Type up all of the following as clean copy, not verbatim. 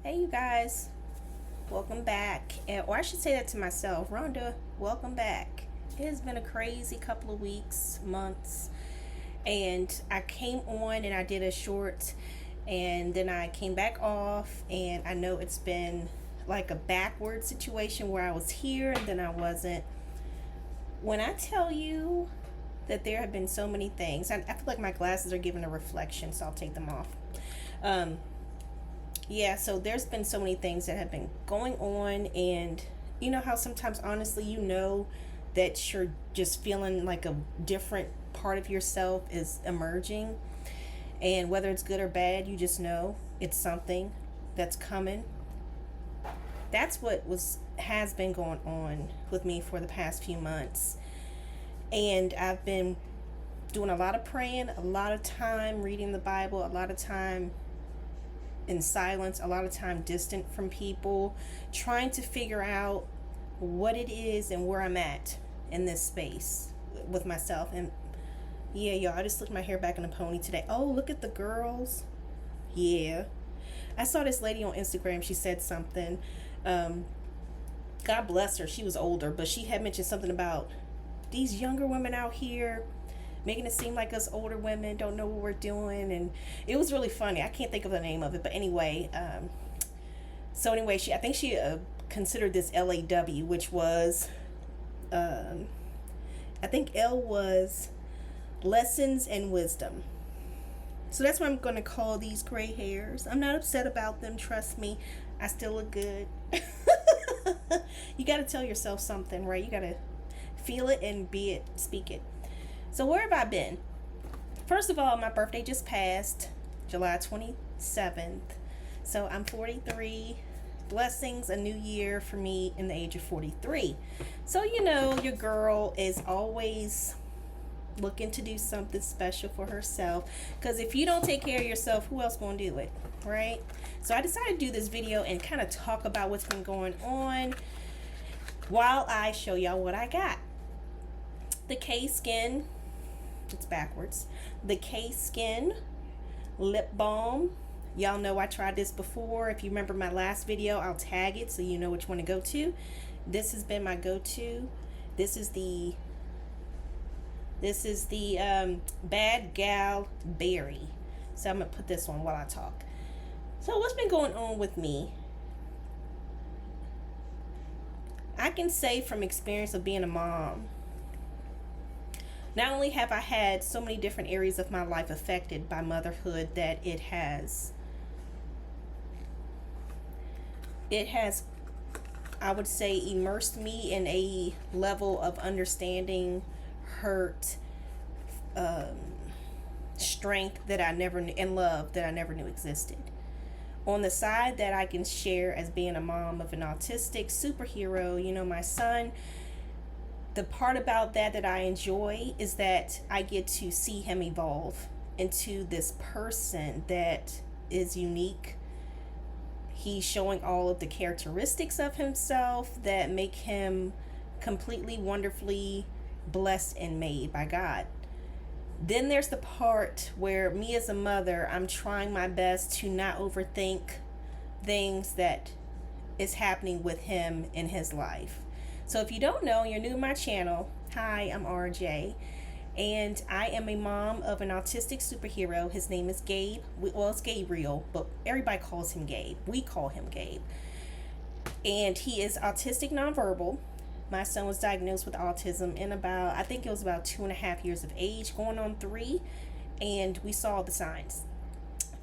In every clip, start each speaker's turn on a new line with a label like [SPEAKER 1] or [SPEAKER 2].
[SPEAKER 1] Hey, you guys, welcome back. Or I should say that to myself. Rhonda, welcome back. It has been a crazy couple of weeks, months, and I came on and I did a short, and then I came back off, and I know it's been like a backward situation where I was here and then I wasn't. When I tell you that there have been so many things, I feel like my glasses are giving a reflection, so I'll take them off. Um, yeah, so there's been so many things that have been going on, and you know how sometimes, honestly, you know that you're just feeling like a different part of yourself is emerging, and whether it's good or bad, you just know it's something that's coming. That's what was has been going on with me for the past few months, and I've been doing a lot of praying, a lot of time reading the Bible, a lot of time in silence, a lot of time distant from people, trying to figure out what it is and where I'm at in this space with myself. And yeah, y'all, I just slicked my hair back in a pony today. Oh, look at the girls. Yeah. I saw this lady on Instagram. She said something. Um, God bless her. She was older, but she had mentioned something about these younger women out here making it seem like us older women don't know what we're doing, and it was really funny. I can't think of the name of it, but anyway, so anyway, she I think she considered this LAW, which was um, I think L was lessons and wisdom. So that's what I'm gonna call these gray hairs. I'm not upset about them. Trust me, I still look good. You got to tell yourself something, right? You got to feel it and be it, speak it. So where have I been? First of all, my birthday just passed, July 27th. So I'm 43. Blessings, a new year for me in the age of 43. So, you know, your girl is always looking to do something special for herself, because if you don't take care of yourself, who else gonna do it, right? So I decided to do this video and kind of talk about what's been going on while I show y'all what I got. The K Skin, it's backwards, the K Skin lip balm. Y'all know I tried this before. If you remember my last video, I'll tag it so you know which one to go to. This has been my go-to. This is the Bad Gal Berry. So I'm gonna put this on while I talk. So what's been going on with me? I can say from experience of being a mom, not only have I had so many different areas of my life affected by motherhood, that it has, I would say, immersed me in a level of understanding, hurt, um, strength that I never knew, and love that I never knew existed. On the side that I can share as being a mom of an autistic superhero, you know, my son, the part about that I enjoy is that I get to see him evolve into this person that is unique. He's showing all of the characteristics of himself that make him completely, wonderfully blessed and made by God. Then there's the part where me as a mother, I'm trying my best to not overthink things that is happening with him in his life. So if you don't know, you're new to my channel. Hi, I'm RJ, and I am a mom of an autistic superhero. His name is Gabe. Well, it's Gabriel, but everybody calls him Gabe. We call him Gabe. And he is autistic nonverbal. My son was diagnosed with autism in about, I think it was about 2.5 years of age, going on 3, and we saw the signs.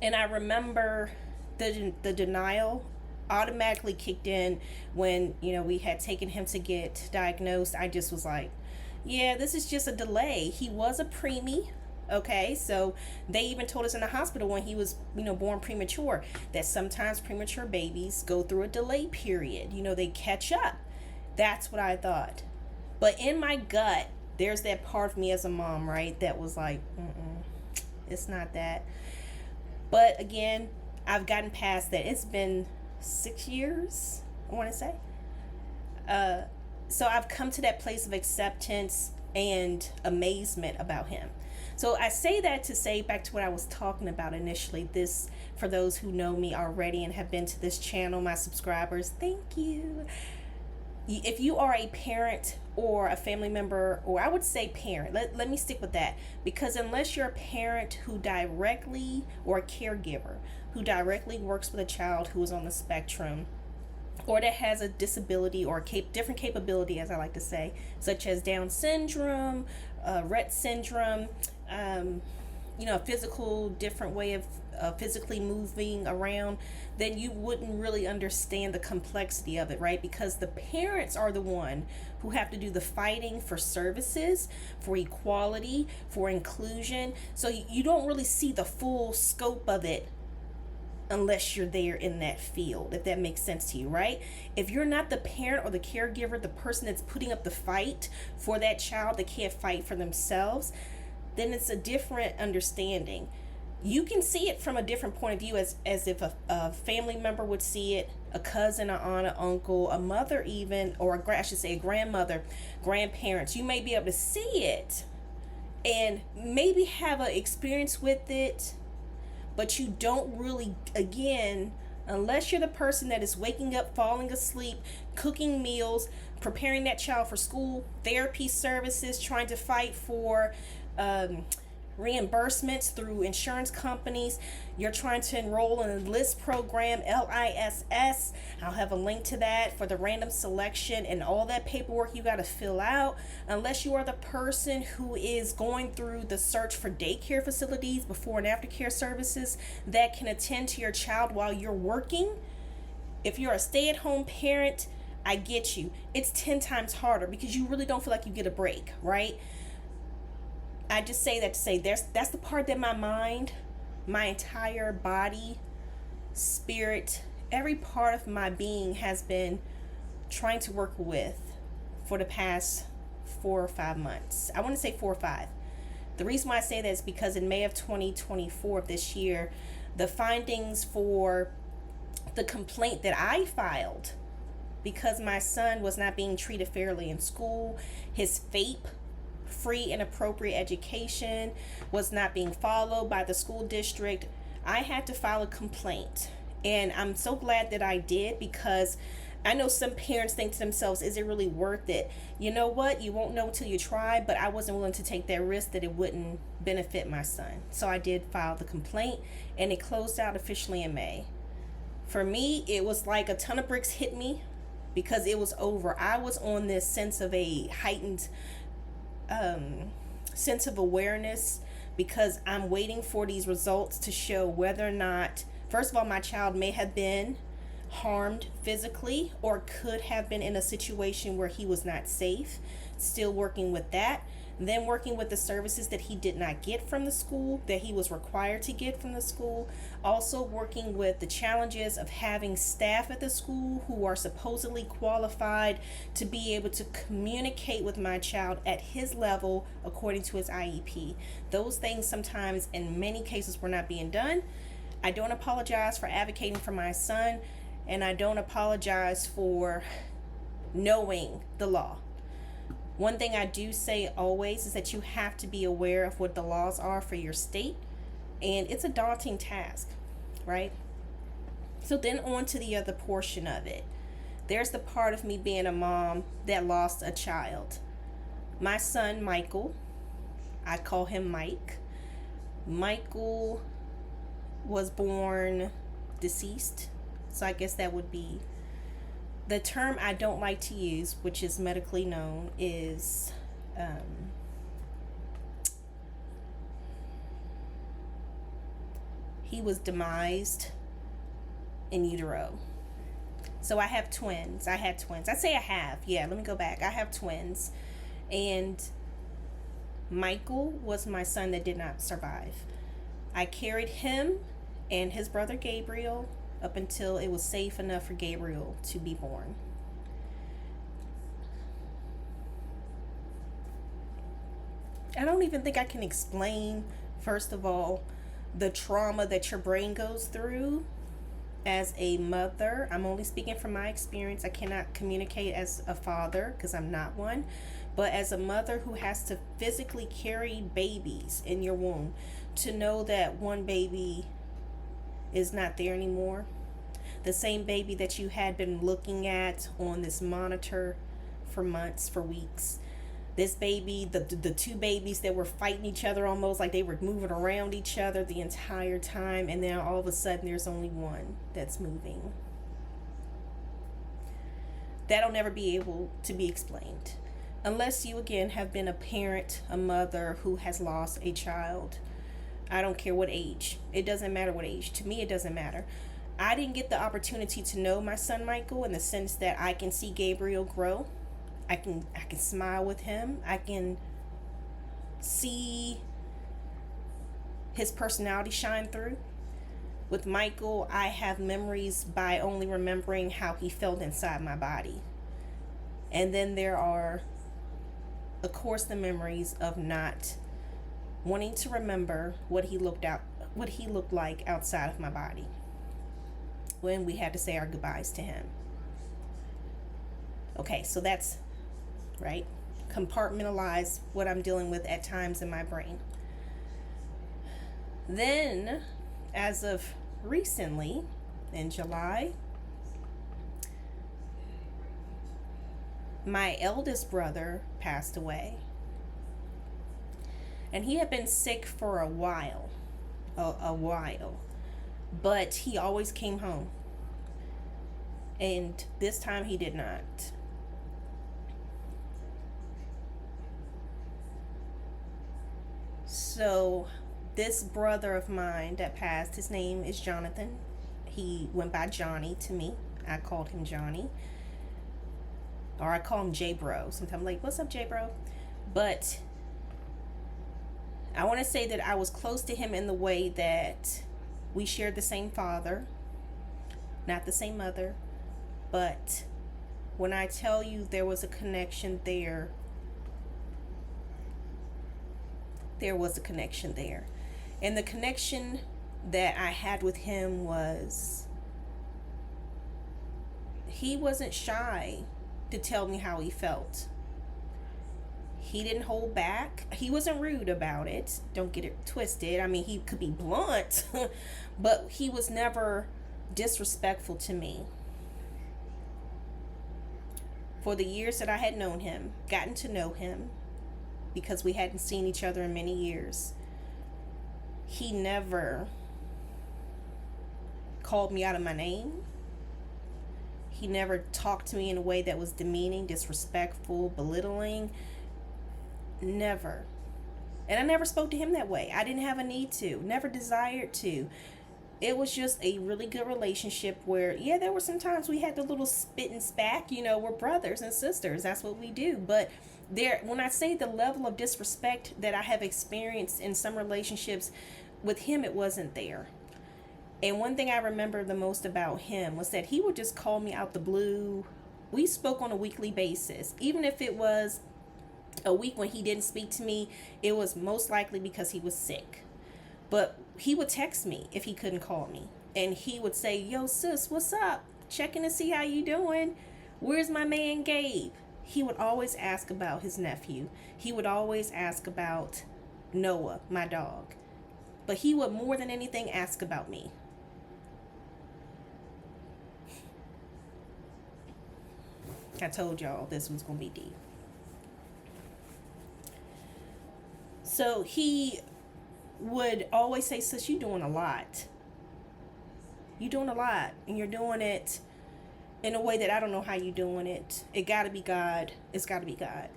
[SPEAKER 1] And I remember the denial automatically kicked in when, you know, we had taken him to get diagnosed. I just was like, yeah, this is just a delay. He was a preemie. Okay, so they even told us in the hospital when he was, you know, born premature, that sometimes premature babies go through a delay period. You know, they catch up. That's what I thought. But in my gut, there's that part of me as a mom, right, that was like, it's not that. But again, I've gotten past that. It's been 6 years, I want to say. So I've come to that place of acceptance and amazement about him. So I say that to say back to what I was talking about initially. This, for those who know me already and have been to this channel, my subscribers, thank you. If you are a parent or a family member, or I would say parent, let me stick with that, because unless you're a parent who directly, or a caregiver who directly works with a child who is on the spectrum, or that has a disability or different capability, as I like to say, such as Down syndrome, Rett syndrome, a physical different way of physically moving around, then you wouldn't really understand the complexity of it, right? Because the parents are the one who have to do the fighting for services, for equality, for inclusion. So you don't really see the full scope of it unless you're there in that field, if that makes sense to you, right? If you're not the parent or the caregiver, the person that's putting up the fight for that child that can't fight for themselves, then it's a different understanding. You can see it from a different point of view, as if a family member would see it, a cousin, an aunt, an uncle, a mother even, or I should say a grandmother, grandparents. You may be able to see it and maybe have an experience with it, but you don't really, again, unless you're the person that is waking up, falling asleep, cooking meals, preparing that child for school, therapy services, trying to fight for reimbursements through insurance companies. You're trying to enroll in a LISS program, LISS. I'll have a link to that for the random selection and all that paperwork you got to fill out. Unless you are the person who is going through the search for daycare facilities, before and after care services that can attend to your child while you're working. If you're a stay-at-home parent, I get you. It's 10 times harder because you really don't feel like you get a break, right? I just say that to say that's the part that my mind, my entire body, spirit, every part of my being has been trying to work with for the past 4 or 5 months. I want to say 4 or 5. The reason why I say that is because in May of 2024 of this year, the findings for the complaint that I filed because my son was not being treated fairly in school, his FAPE, free and appropriate education, was not being followed by the school district, I had to file a complaint. And I'm so glad that I did, because I know some parents think to themselves, is it really worth it? You know what? You won't know until you try, but I wasn't willing to take that risk that it wouldn't benefit my son. So I did file the complaint, and it closed out officially in May. For me, it was like a ton of bricks hit me because it was over. I was on this sense of a heightened sense of awareness, because I'm waiting for these results to show whether or not, first of all, my child may have been harmed physically or could have been in a situation where he was not safe. Still working with that. Then working with the services that he did not get from the school, that he was required to get from the school. Also working with the challenges of having staff at the school who are supposedly qualified to be able to communicate with my child at his level according to his IEP. Those things sometimes, in many cases, were not being done. I don't apologize for advocating for my son, and I don't apologize for knowing the law. One thing I do say always is that you have to be aware of what the laws are for your state, and it's a daunting task, right? So then on to the other portion of it. There's the part of me being a mom that lost a child. My son, Michael, I call him Mike. Michael was born deceased, so I guess that would be the term I don't like to use, which is medically known, is he was demised in utero. So I have twins. I had twins. I say I have. Yeah, let me go back. I have twins. And Michael was my son that did not survive. I carried him and his brother Gabriel up until it was safe enough for Gabriel to be born. I don't even think I can explain, first of all, the trauma that your brain goes through as a mother. I'm only speaking from my experience. I cannot communicate as a father because I'm not one. But as a mother who has to physically carry babies in your womb, to know that one baby is not there anymore, the same baby that you had been looking at on this monitor for months, for weeks, this baby, the two babies that were fighting each other almost like they were moving around each other the entire time, and now all of a sudden there's only one that's moving. That'll never be able to be explained unless you again have been a parent, a mother who has lost a child. I don't care what age. It doesn't matter what age. To me, it doesn't matter. I didn't get the opportunity to know my son Michael in the sense that I can see Gabriel grow. I can smile with him. I can see his personality shine through. With Michael, I have memories by only remembering how he felt inside my body. And then there are, of course, the memories of not wanting to remember what he looked like outside of my body when we had to say our goodbyes to him. Okay, so that's right. Compartmentalize what I'm dealing with at times in my brain. Then, as of recently, in July, my eldest brother passed away. And he had been sick for a while, but he always came home. And this time he did not. So this brother of mine that passed, his name is Jonathan. He went by Johnny to me. I called him Johnny. Or I call him J-Bro. Sometimes I'm like, what's up, J-Bro? But I want to say that I was close to him in the way that we shared the same father, not the same mother. But when I tell you there was a connection there, there was a connection there. And the connection that I had with him was he wasn't shy to tell me how he felt. He didn't hold back. He wasn't rude about it. Don't get it twisted. I mean, he could be blunt, but he was never disrespectful to me. For the years that I had known him, gotten to know him, because we hadn't seen each other in many years, he never called me out of my name. He never talked to me in a way that was demeaning, disrespectful, belittling. Never. And I never spoke to him that way. I didn't have a need to, never desired to. It was just a really good relationship where, yeah, there were some times we had the little spit and spat, we're brothers and sisters. That's what we do. But when I say the level of disrespect that I have experienced in some relationships, with him, it wasn't there. And one thing I remember the most about him was that he would just call me out the blue. We spoke on a weekly basis. Even if it was a week when he didn't speak to me, it was most likely because he was sick. But he would text me if he couldn't call me. And he would say, yo, sis, what's up? Checking to see how you doing. Where's my man Gabe? He would always ask about his nephew. He would always ask about Noah, my dog. But he would more than anything ask about me. I told y'all this was going to be deep. So he would always say, sis, you're doing a lot. You're doing a lot. And you're doing it in a way that I don't know how you're doing it. It got to be God. It's got to be God.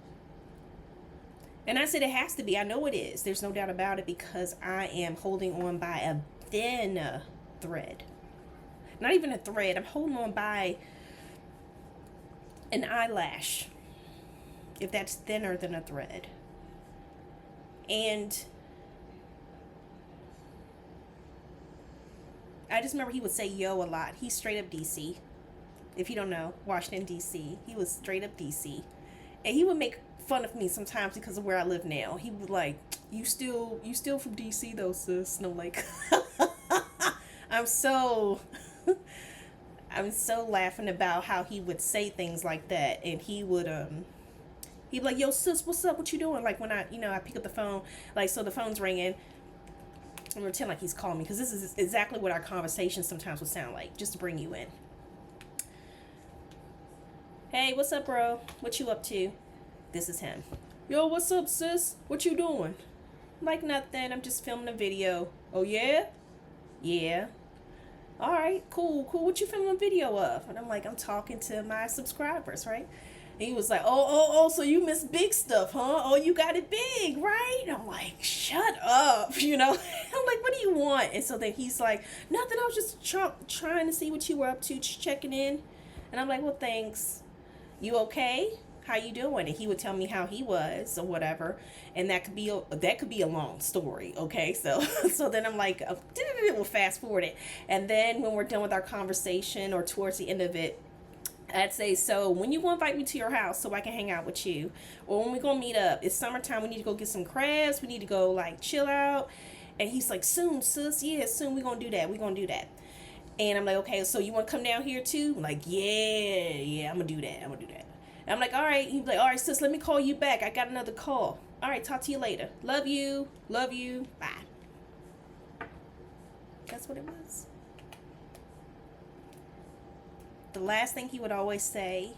[SPEAKER 1] And I said it has to be. I know it is. There's no doubt about it, because I am holding on by a thin thread. Not even a thread. I'm holding on by an eyelash, if that's thinner than a thread. And I just remember he would say yo a lot. He's straight up DC. If you don't know, Washington, DC. He was straight up DC. And he would make fun of me sometimes because of where I live now. He would like, you still from DC though, sis. And I'm like, I'm so laughing about how he would say things like that. And he would He'd be like, yo, sis, what's up? What you doing? Like when I pick up the phone, like, so the phone's ringing. I'm pretend like he's calling me, because this is exactly what our conversation sometimes would sound like, just to bring you in. Hey, what's up, bro? What you up to? This is him. Yo, what's up, sis? What you doing? Like nothing. I'm just filming a video. Oh, yeah? Yeah. All right, cool. What you filming a video of? And I'm like, I'm talking to my subscribers, right? And he was like, oh, so you miss big stuff, huh? Oh, you got it big, right? And I'm like, shut up, you know? I'm like, what do you want? And so then he's like, nothing, I was just trying to see what you were up to, just checking in. And I'm like, well, thanks. You okay? How you doing? And he would tell me how he was or whatever, and that could be a long story. Okay, so then I'm like, we'll fast forward it, and then when we're done with our conversation or towards the end of it, I'd say, so when you gonna invite me to your house so I can hang out with you, or when we gonna meet up? It's summertime. We need to go get some crabs. We need to go like chill out. And he's like, soon, sis. Yeah, soon. We gonna do that. And I'm like, okay, so you want to come down here too? I'm like, yeah, I'm gonna do that. And I'm like, all right. He's like, all right, sis, let me call you back. I got another call. All right, talk to you later. Love you. Bye. That's what it was. The last thing he would always say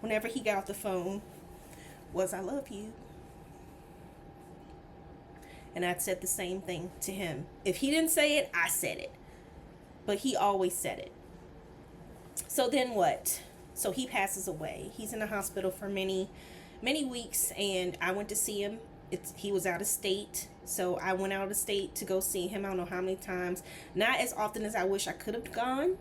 [SPEAKER 1] whenever he got off the phone was, I love you. And I'd said the same thing to him. If he didn't say it, I said it. But he always said it. So then what? So he passes away. He's in the hospital for many, many weeks, and I went to see him. He was out of state, so I went out of state to go see him. I don't know how many times. Not as often as I wish I could have gone.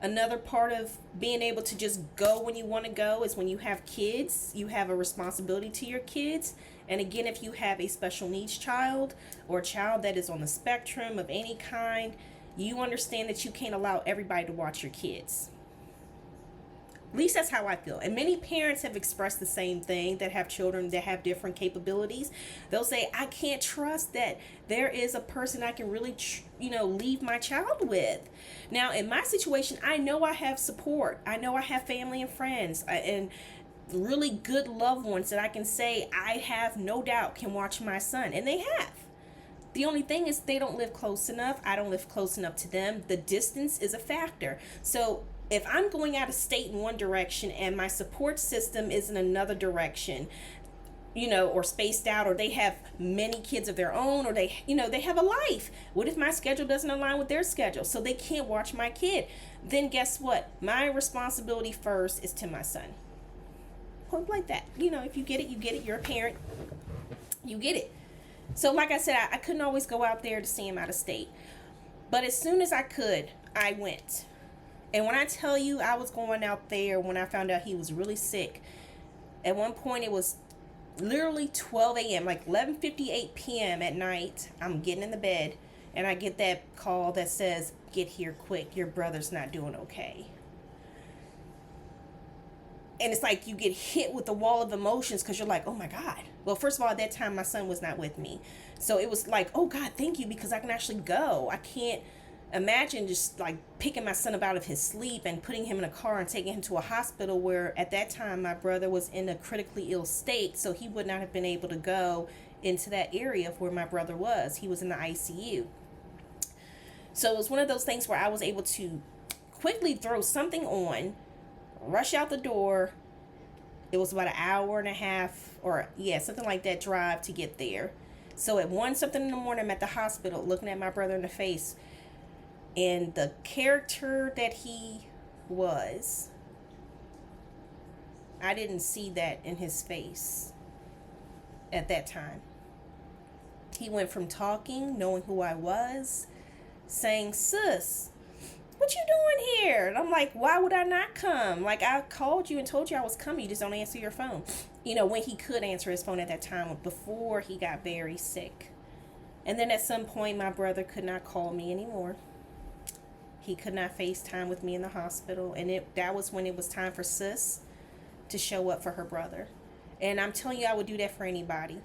[SPEAKER 1] Another part of being able to just go when you want to go is when you have kids, you have a responsibility to your kids. And again, if you have a special needs child or a child that is on the spectrum of any kind, you understand that you can't allow everybody to watch your kids. At least that's how I feel. And many parents have expressed the same thing that have children that have different capabilities. They'll say, I can't trust that there is a person I can really, leave my child with. Now, in my situation, I know I have support. I know I have family and friends and really good loved ones that I can say I have no doubt can watch my son. And they have. The only thing is they don't live close enough. I don't live close enough to them. The distance is a factor. So if I'm going out of state in one direction and my support system is in another direction, or spaced out, or they have many kids of their own, or they have a life. What if my schedule doesn't align with their schedule? So they can't watch my kid. Then guess what? My responsibility first is to my son. Point like that. If you get it, you get it. You're a parent. You get it. So like I said, I couldn't always go out there to see him out of state. But as soon as I could, I went. And when I tell you I was going out there when I found out he was really sick, at one point it was literally 12 a.m., like 11:58 p.m. at night. I'm getting in the bed, and I get that call that says, get here quick, your brother's not doing okay. And it's like you get hit with the wall of emotions because you're like, oh my God. Well, first of all, at that time, my son was not with me. So it was like, oh God, thank you, because I can actually go. I can't imagine just like picking my son up out of his sleep and putting him in a car and taking him to a hospital where at that time my brother was in a critically ill state. So he would not have been able to go into that area of where my brother was. He was in the ICU. So it was one of those things where I was able to quickly throw something on, rush out the door. It was about an hour and a half or something like that drive to get there. So at 1 something in the morning, I'm at the hospital looking at my brother in the face. And the character that he was, I didn't see that in his face at that time. He went from talking, knowing who I was, saying, sis, what you doing here? And I'm like, why would I not come? Like, I called you and told you I was coming. You just don't answer your phone. When he could answer his phone at that time before he got very sick. And then at some point, my brother could not call me anymore. He could not FaceTime with me in the hospital. And that was when it was time for sis to show up for her brother. And I'm telling you, I would do that for anybody.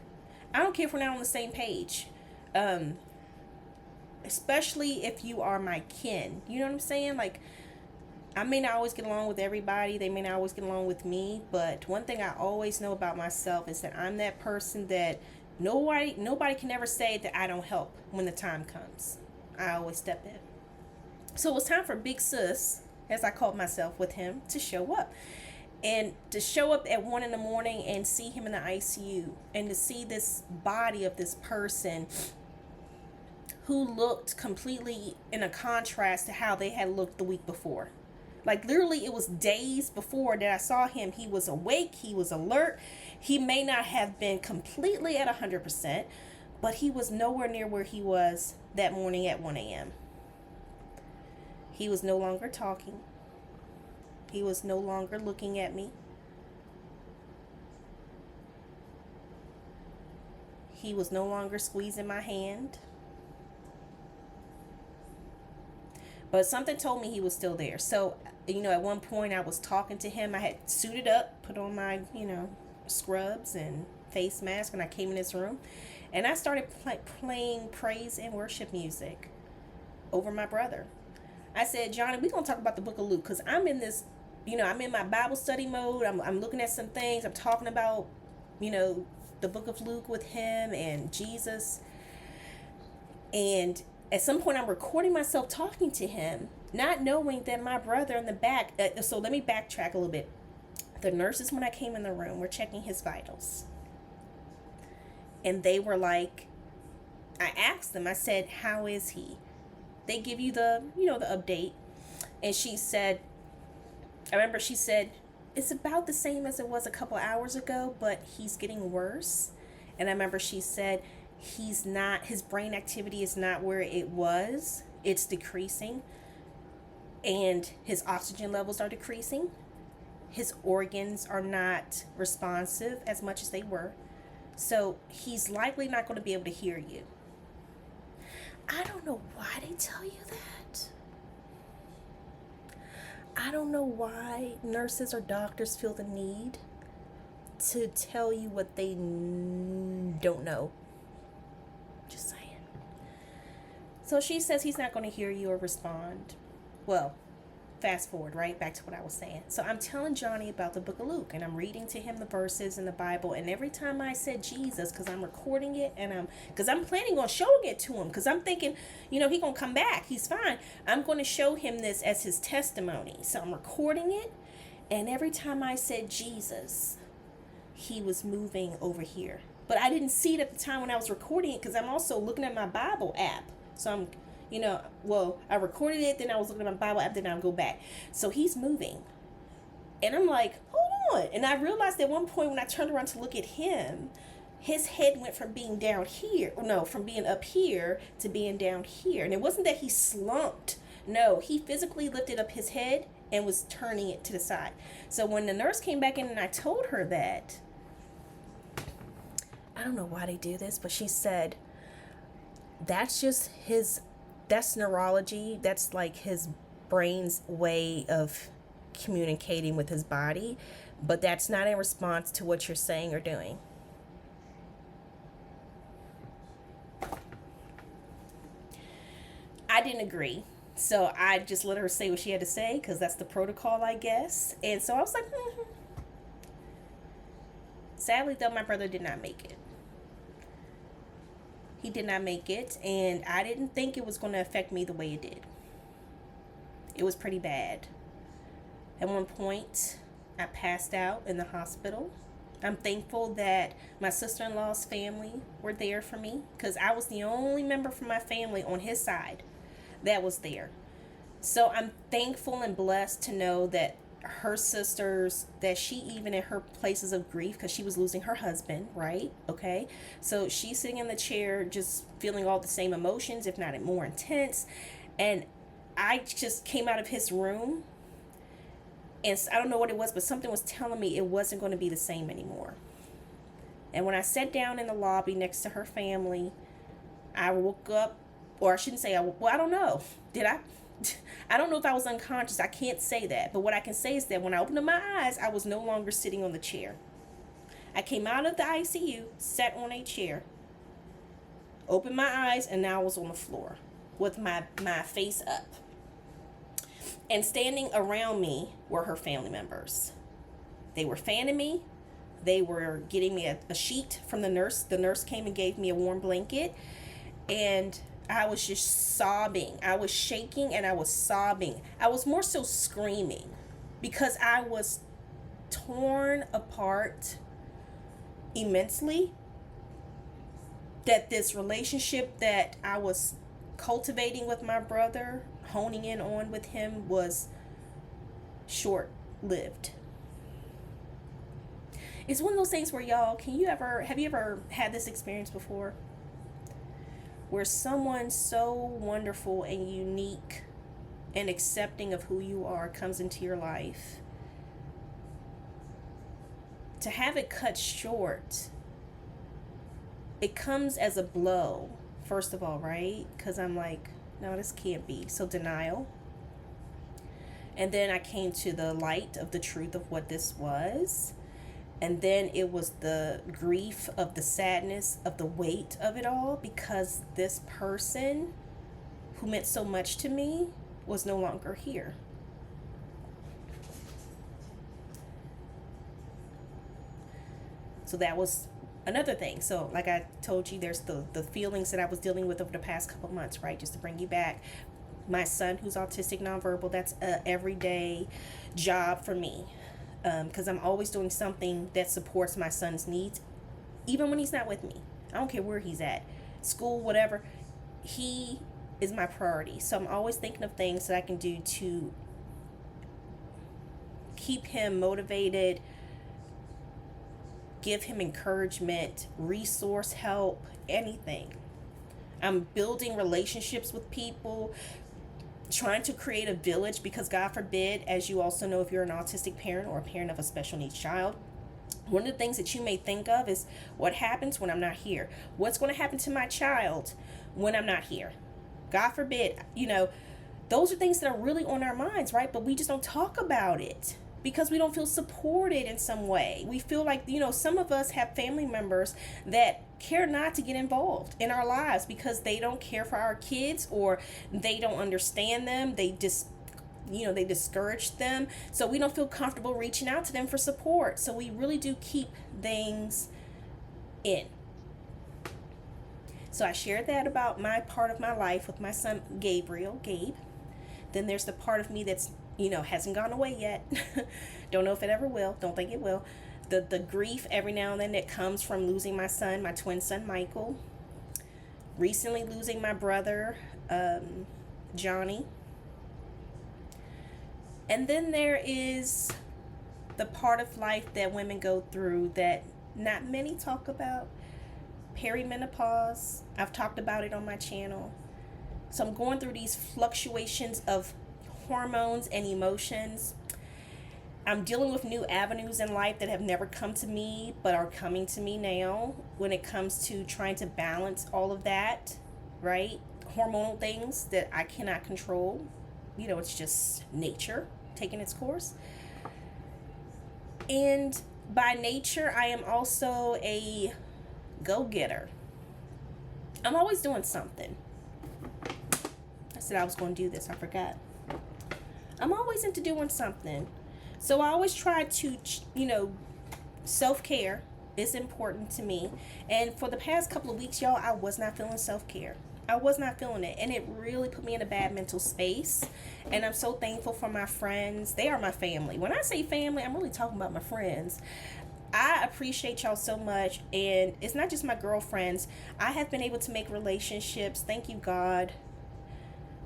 [SPEAKER 1] I don't care if we're not on the same page. Especially if you are my kin. You know what I'm saying? Like, I may not always get along with everybody. They may not always get along with me. But one thing I always know about myself is that I'm that person that nobody can ever say that I don't help when the time comes. I always step in. So it was time for Big Sis, as I called myself with him, to show up. And to show up at 1 a.m. and see him in the ICU and to see this body of this person who looked completely in a contrast to how they had looked the week before. Like literally it was days before that I saw him. He was awake, he was alert. He may not have been completely at 100%, but he was nowhere near where he was that morning at 1 a.m. He was no longer talking. He was no longer looking at me. He was no longer squeezing my hand. But something told me he was still there. So, at one point I was talking to him. I had suited up, put on my, scrubs and face mask when I came in his room. And I started playing praise and worship music over my brother. I said, Johnny, we're going to talk about the book of Luke because I'm in this, I'm in my Bible study mode. I'm looking at some things. I'm talking about, the book of Luke with him and Jesus. And at some point I'm recording myself talking to him, not knowing that my brother in the back. So let me backtrack a little bit. The nurses, when I came in the room, were checking his vitals. And they were like, I asked them, I said, how is he? They give you the update. And she said, I remember she said, it's about the same as it was a couple hours ago, but he's getting worse. And I remember she said, his brain activity is not where it was. It's decreasing. And his oxygen levels are decreasing. His organs are not responsive as much as they were. So he's likely not going to be able to hear you. I don't know why they tell you that. I don't know why nurses or doctors feel the need to tell you what they don't know. Just saying. So she says he's not going to hear you or respond. Well, fast forward, right? Back to what I was saying. So I'm telling Johnny about the book of Luke, and I'm reading to him the verses in the Bible. And every time I said Jesus, because I'm recording it, and because I'm planning on showing it to him, because I'm thinking, he's going to come back. He's fine. I'm going to show him this as his testimony. So I'm recording it. And every time I said Jesus, he was moving over here. But I didn't see it at the time when I was recording it because I'm also looking at my Bible app. So I'm, I recorded it, then I was looking at my Bible app, then I'll go back. So he's moving. And I'm like, hold on. And I realized at one point when I turned around to look at him, his head went from being down here, from being up here to being down here. And it wasn't that he slumped. No, he physically lifted up his head and was turning it to the side. So when the nurse came back in and I told her that, I don't know why they do this, but she said, that's neurology. That's like his brain's way of communicating with his body, but that's not in response to what you're saying or doing. I didn't agree. So I just let her say what she had to say because that's the protocol, I guess. And so I was like, Sadly, though, my brother did not make it. He did not make it, and I didn't think it was going to affect me the way it did. It was pretty bad. At one point, I passed out in the hospital. I'm thankful that my sister-in-law's family were there for me because I was the only member from my family on his side that was there. So I'm thankful and blessed to know that her sisters, that she even in her places of grief, because she was losing her husband, right? Okay. So she's sitting in the chair just feeling all the same emotions, if not more intense. And I just came out of his room and I don't know what it was, but something was telling me it wasn't going to be the same anymore. And when I sat down in the lobby next to her family, I woke up, or I shouldn't say, I don't know. Did I? I don't know if I was unconscious. I can't say that. But what I can say is that when I opened up my eyes, I was no longer sitting on the chair. I came out of the ICU, sat on a chair, opened my eyes, and now I was on the floor with my face up. And standing around me were her family members. They were fanning me. They were getting me a sheet from the nurse. The nurse came and gave me a warm blanket. And I was just sobbing. I was shaking and I was sobbing. I was more so screaming because I was torn apart immensely. That this relationship that I was cultivating with my brother, honing in on with him, was short-lived. It's one of those things where, y'all, have you ever had this experience before? Where someone so wonderful and unique and accepting of who you are comes into your life. To have it cut short, it comes as a blow, first of all, right? Because I'm like, no, this can't be. So denial. And then I came to the light of the truth of what this was. And then it was the grief of the sadness of the weight of it all, because this person who meant so much to me was no longer here. So that was another thing. So like I told you, there's the feelings that I was dealing with over the past couple months, right? Just to bring you back. My son, who's autistic nonverbal, that's a everyday job for me. Because I'm always doing something that supports my son's needs, even when he's not with me. I don't care where he's at, school, whatever. He is my priority. So I'm always thinking of things that I can do to keep him motivated, give him encouragement, resource help, anything. I'm building relationships with people, trying to create a village, because God forbid, as you also know, if you're an autistic parent or a parent of a special needs child, one of the things that you may think of is what happens when I'm not here. What's going to happen to my child when I'm not here? God forbid, those are things that are really on our minds, right? But we just don't talk about it because we don't feel supported in some way. We feel like, some of us have family members that care not to get involved in our lives because they don't care for our kids, or they don't understand them. They they discourage them. So we don't feel comfortable reaching out to them for support. So we really do keep things in. So I shared that about my part of my life with my son, Gabe. Then there's the part of me that's, hasn't gone away yet. Don't know if it ever will. Don't think it will. The grief every now and then that comes from losing my son, my twin son, Michael. Recently losing my brother, Johnny. And then there is the part of life that women go through that not many talk about. Perimenopause. I've talked about it on my channel. So I'm going through these fluctuations of hormones and emotions. I'm dealing with new avenues in life that have never come to me but are coming to me now when it comes to trying to balance all of that, right? Hormonal things that I cannot control. It's just nature taking its course. And by nature, I am also a go-getter. I'm always doing something. I said I was going to do this. I forgot. I'm always into doing something. So I always try to, self-care is important to me. And for the past couple of weeks, y'all, I was not feeling self-care. I was not feeling it. And it really put me in a bad mental space. And I'm so thankful for my friends. They are my family. When I say family, I'm really talking about my friends. I appreciate y'all so much. And it's not just my girlfriends. I have been able to make relationships, thank you, God,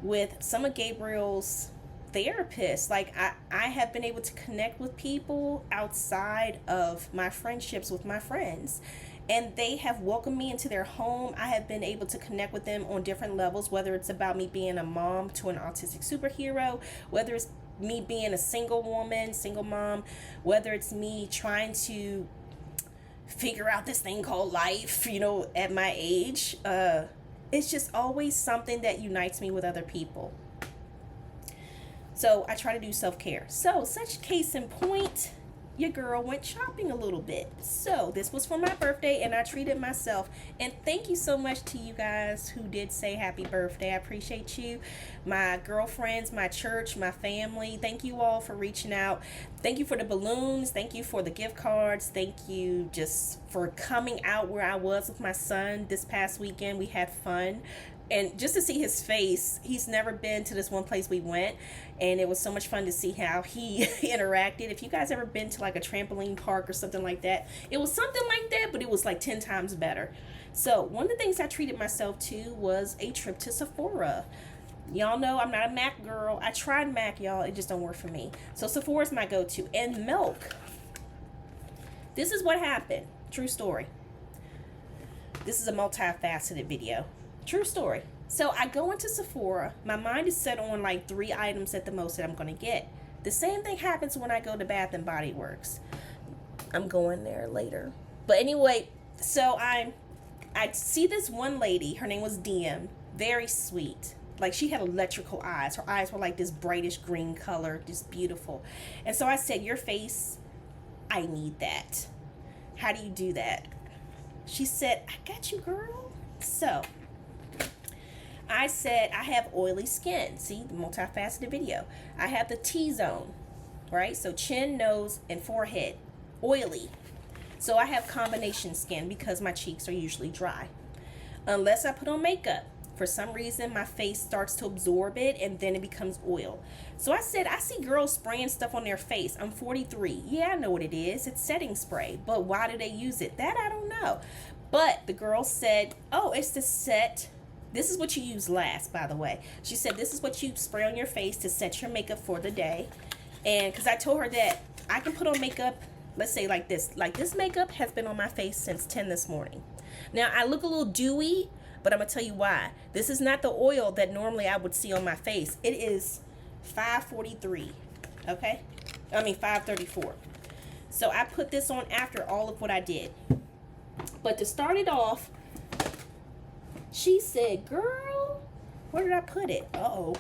[SPEAKER 1] with some of Gabriel's therapists. Like I have been able to connect with people outside of my friendships with my friends, and they have welcomed me into their home. I have been able to connect with them on different levels, whether it's about me being a mom to an autistic superhero, whether it's me being a single woman, single mom, whether it's me trying to figure out this thing called life, at my age. It's just always something that unites me with other people. So I try to do self-care. So such case in point, your girl went shopping a little bit. So this was for my birthday and I treated myself. And thank you so much to you guys who did say happy birthday. I appreciate you. My girlfriends, my church, my family. Thank you all for reaching out. Thank you for the balloons. Thank you for the gift cards. Thank you just for coming out where I was with my son this past weekend. We had fun. And just to see his face, he's never been to this one place we went, and it was so much fun to see how he interacted. If you guys ever been to like a trampoline park or something like that, it was something like that, but it was like 10 times better. So one of the things I treated myself to was a trip to Sephora. Y'all know I'm not a MAC girl. I tried MAC, y'all. It just don't work for me. So Sephora is my go-to. And Milk. This is what happened. True story. This is a multifaceted video. True story. So I go into Sephora. My mind is set on like 3 items at the most that I'm going to get. The same thing happens when I go to Bath and Body Works. I'm going there later. But anyway, so I see this one lady. Her name was DM. Very sweet. Like she had electrical eyes. Her eyes were like this brightish green color. Just beautiful. And so I said, your face, I need that. How do you do that? She said, I got you, girl. So I said, I have oily skin. See, the multifaceted video. I have the T-zone, right? So chin, nose, and forehead, oily. So I have combination skin because my cheeks are usually dry. Unless I put on makeup. For some reason, my face starts to absorb it and then it becomes oil. So I said, I see girls spraying stuff on their face. I'm 43. Yeah, I know what it is. It's setting spray. But why do they use it? That I don't know. But the girl said, oh, it's to set. This is what you use last, by the way. She said, this is what you spray on your face to set your makeup for the day. And because I told her that I can put on makeup, let's say like this. Like this makeup has been on my face since 10 this morning. Now, I look a little dewy, but I'm going to tell you why. This is not the oil that normally I would see on my face. It is 5:43, okay? I mean 5:34. So I put this on after all of what I did. But to start it off, she said, girl, where did I put it? Uh-oh.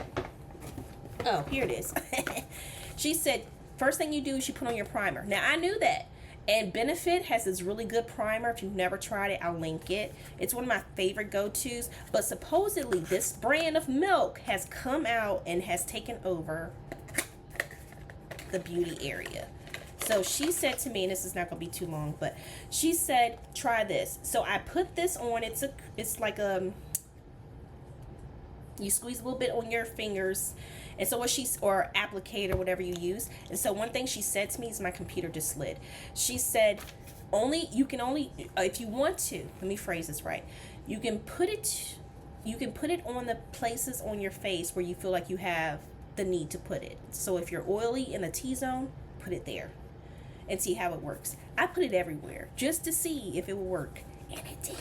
[SPEAKER 1] Oh, here it is. She said, first thing you do is you put on your primer. Now, I knew that. And Benefit has this really good primer. If you've never tried it, I'll link it. It's one of my favorite go-tos. But supposedly, this brand of Milk has come out and has taken over the beauty area. So she said to me, and this is not going to be too long, but she said, try this. So I put this on. It's like you squeeze a little bit on your fingers. And so or applicator, whatever you use. And so one thing she said to me is my computer just slid. She said, you can only, if you want to, let me phrase this right. You can put it on the places on your face where you feel like you have the need to put it. So if you're oily in the T-zone, put it there and see how it works. I put it everywhere just to see if it would work. And it did.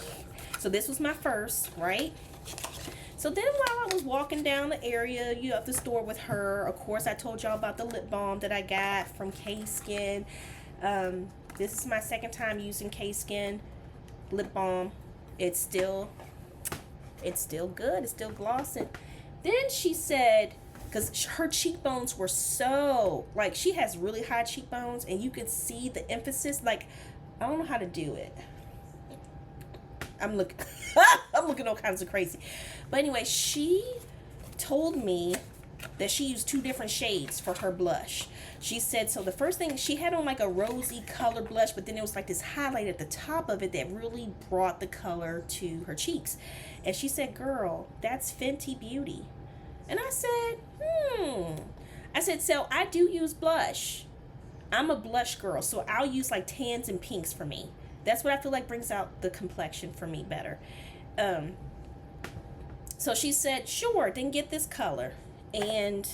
[SPEAKER 1] So this was my first, right? So then while I was walking down the area, of the store with her, of course, I told y'all about the lip balm that I got from K-Skin. This is my second time using K-Skin lip balm. It's still good. It's still glossing. Then she said, because her cheekbones were so, like, she has really high cheekbones, and you can see the emphasis. Like, I don't know how to do it. I'm looking all kinds of crazy. But anyway, she told me that she used 2 different shades for her blush. She said, so the first thing, she had on like a rosy color blush, but then it was like this highlight at the top of it that really brought the color to her cheeks. And she said, girl, that's Fenty Beauty. And I said, I said, so I do use blush. I'm a blush girl, so I'll use like tans and pinks for me. That's what I feel like brings out the complexion for me better. So she said, sure, then get this color. And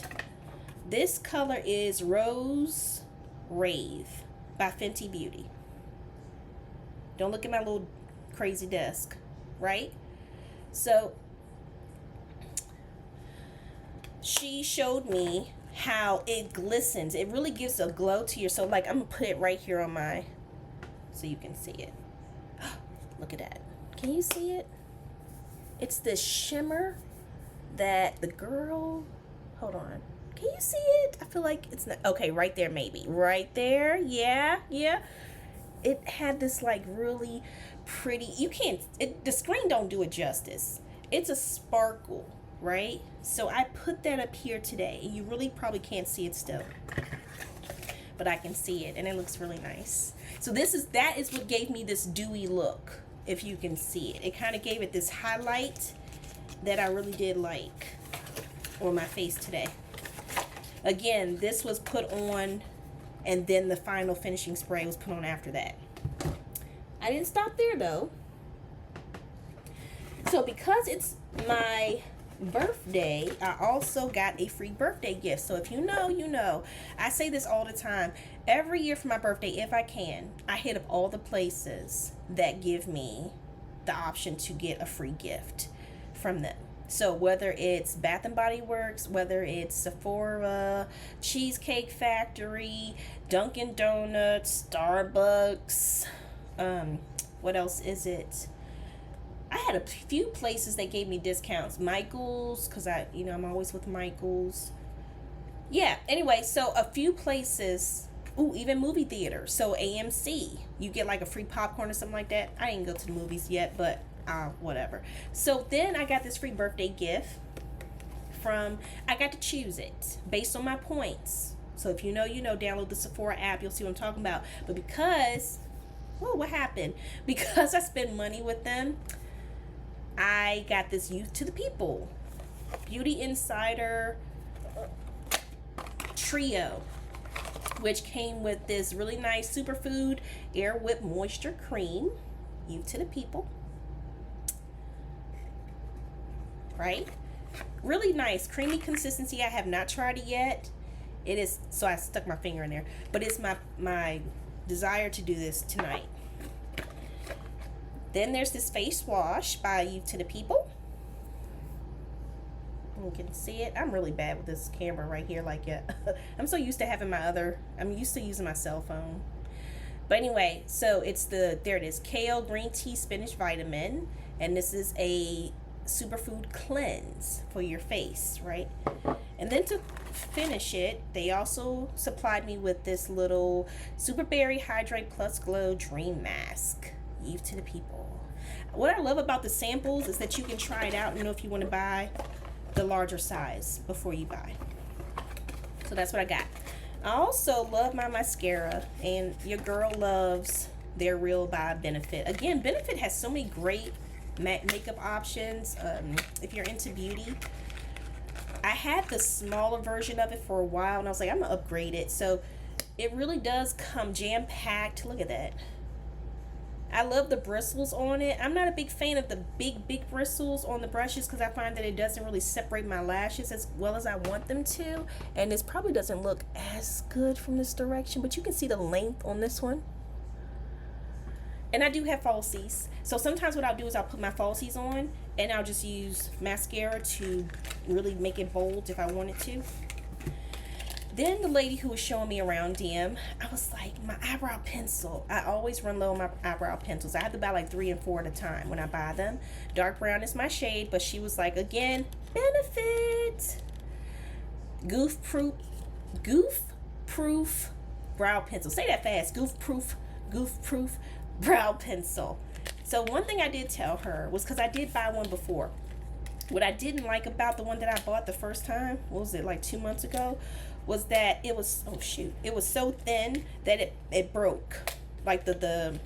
[SPEAKER 1] this color is Rose Rave by Fenty Beauty. Don't look at my little crazy desk, right? So she showed me how it glistens. It really gives a glow to your, so like I'm gonna put it right here on my, so you can see it. Look at that. Can you see it? It's this shimmer that the girl, hold on. Can you see it? I feel like it's not. Okay, right there maybe. Right there. Yeah, yeah. It had this like really pretty, you can't, the screen don't do it justice. It's a sparkle, right? So I put that up here today. You really probably can't see it still, but I can see it, and it looks really nice. So that is what gave me this dewy look, if you can see it. It kind of gave it this highlight that I really did like on my face today. Again, this was put on, and then the final finishing spray was put on after that. I didn't stop there though. So because it's my birthday, I also got a free birthday gift. So if you know, you know. I say this all the time. Every year for my birthday, if I can, I hit up all the places that give me the option to get a free gift from them. So whether it's Bath and Body Works, whether it's Sephora, Cheesecake Factory, Dunkin' Donuts, Starbucks, what else is it? I had a few places that gave me discounts. Michael's, because I'm always with Michael's. Yeah, anyway, so a few places, even movie theaters. So AMC, you get like a free popcorn or something like that. I didn't go to the movies yet, but whatever. So then I got this free birthday gift I got to choose it based on my points. So if you know, download the Sephora app, you'll see what I'm talking about. But because, what happened? Because I spend money with them, I got this Youth to the People Beauty Insider Trio, which came with this really nice superfood Air Whip Moisture Cream. Youth to the People. Right? Really nice, creamy consistency. I have not tried it yet. It is, so I stuck my finger in there. But it's my desire to do this tonight. Then there's this face wash by Youth to the People. You can see it. I'm really bad with this camera right here. I'm so used to having I'm used to using my cell phone. But anyway, so there it is. Kale Green Tea Spinach Vitamin. And this is a superfood cleanse for your face, right? And then to finish it, they also supplied me with this little Super Berry Hydrate Plus Glow Dream Mask. Youth to the People. What I love about the samples is that you can try it out and know if you want to buy the larger size before you buy. So that's what I got. I also love my mascara, and your girl loves their Real by Benefit. Again, Benefit has so many great makeup options. If you're into beauty, I had the smaller version of it for a while, and I was like, I'm gonna upgrade it. So it really does come jam-packed. Look at that. I love the bristles on it. I'm not a big fan of the big bristles on the brushes because I find that it doesn't really separate my lashes as well as I want them to. And this probably doesn't look as good from this direction, but you can see the length on this one. And I do have falsies. So sometimes what I'll do is I'll put my falsies on and I'll just use mascara to really make it bold if I wanted to. Then the lady who was showing me around DM, I was like, my eyebrow pencil. I always run low on my eyebrow pencils. I have to buy like 3 and 4 at a time when I buy them. Dark brown is my shade, but she was like, again, Benefit. Goof proof brow pencil. Say that fast. Goof proof brow pencil. So one thing I did tell her was, because I did buy one before. What I didn't like about the one that I bought the first time, what was it, like 2 months ago, was that it was, it was so thin that it broke. Like the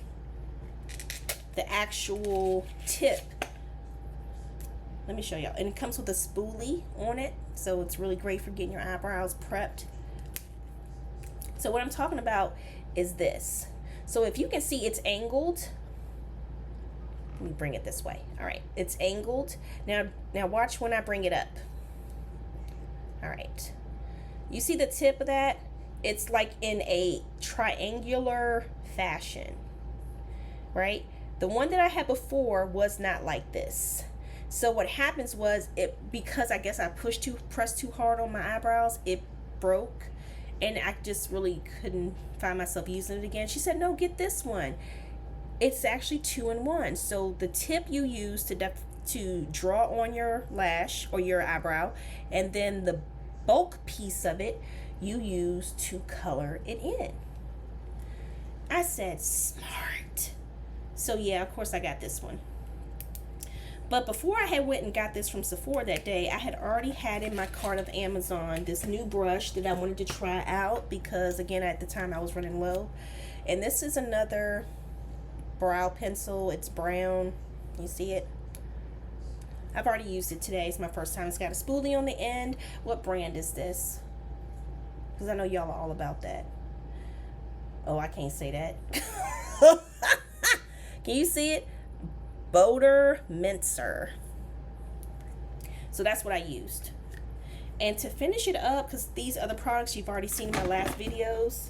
[SPEAKER 1] actual tip. Let me show y'all. And it comes with a spoolie on it, so it's really great for getting your eyebrows prepped. So what I'm talking about is this. So if you can see, it's angled. Let me bring it this way. All right, it's angled. Now watch when I bring it up. All right. You see the tip of that? It's like in a triangular fashion, right? The one that I had before was not like this. So what happens was, because I guess I pressed too hard on my eyebrows, it broke, and I just really couldn't find myself using it again. She said, no, get this one. It's actually 2-in-1. So the tip you use to draw on your lash or your eyebrow, and then the bulk piece of it you use to color it in. I said, smart. So yeah, of course I got this one. But before I had went and got this from Sephora that day, I had already had in my cart of Amazon this new brush that I wanted to try out because, again, at the time I was running low. And this is another brow pencil. It's brown. You see it? I've already used it today. It's my first time. It's got a spoolie on the end. What brand is this? Because I know y'all are all about that. Oh, I can't say that. Can you see it? Boder Mincer. So that's what I used. And to finish it up, because these other products you've already seen in my last videos,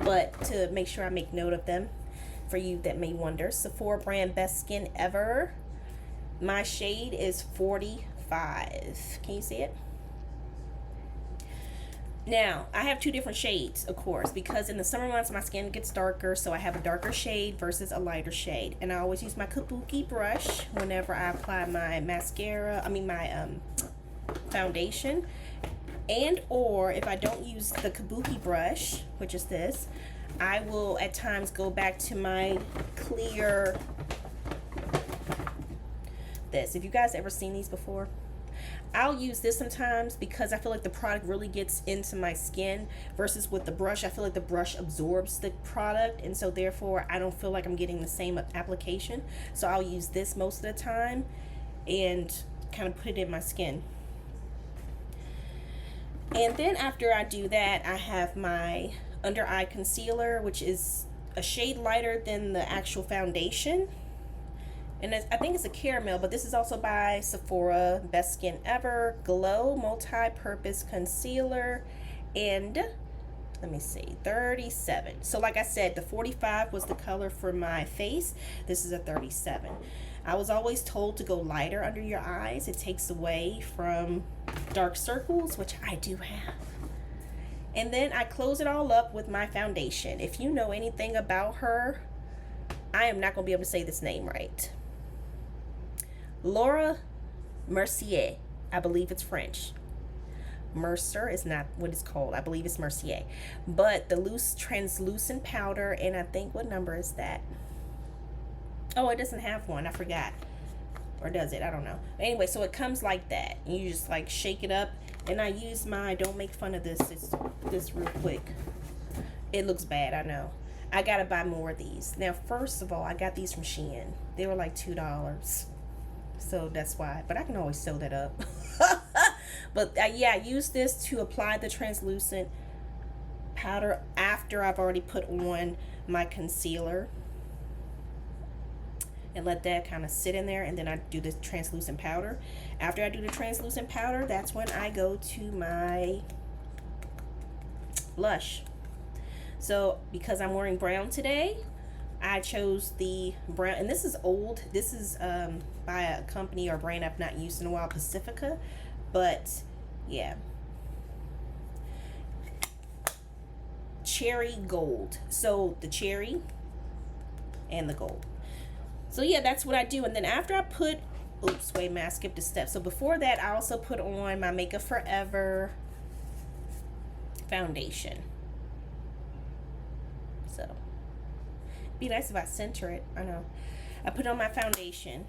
[SPEAKER 1] but to make sure I make note of them for you that may wonder, Sephora brand Best Skin Ever. My shade is 45. Can you see it? Now, I have two different shades, of course, because in the summer months my skin gets darker, so I have a darker shade versus a lighter shade. And I always use my kabuki brush whenever I apply my my foundation. And or if I don't use the kabuki brush, which is this, I will at times go back to my clear, this. If you guys ever seen these before, I'll use this sometimes because I feel like the product really gets into my skin versus with the brush. I feel like the brush absorbs the product, and so therefore I don't feel like I'm getting the same application. So I'll use this most of the time and kind of put it in my skin. And then after I do that, I have my under eye concealer, which is a shade lighter than the actual foundation. And I think it's a caramel, but this is also by Sephora, Best Skin Ever, Glow Multi-Purpose Concealer, and let me see, 37. So like I said, the 45 was the color for my face. This is a 37. I was always told to go lighter under your eyes. It takes away from dark circles, which I do have. And then I close it all up with my foundation. If you know anything about her, I am not going to be able to say this name right. Laura Mercier. I believe it's French. Mercer is not what it's called. I believe it's Mercier. But the loose translucent powder, and I think, what number is that? Oh, it doesn't have one. I forgot. Or does it? I don't know. Anyway, so it comes like that. And you just like shake it up. And I use my, don't make fun of this. It's this real quick. It looks bad, I know. I gotta buy more of these. Now, first of all, I got these from Shein. They were like $2. So that's why. But I can always sew that up. But yeah, I use this to apply the translucent powder after I've already put on my concealer. And let that kind of sit in there, and then I do the translucent powder. After I do the translucent powder, that's when I go to my blush. So because I'm wearing brown today, I chose the brown, and this is old. This is by a company or brand I've not used in a while, Pacifica. But yeah, cherry gold. So the cherry and the gold. So yeah, that's what I do. And then after I put, oops, wait a minute, I skipped a step. So before that, I also put on my Makeup Forever foundation. So it'd be nice if I center it. I know. I put on my foundation,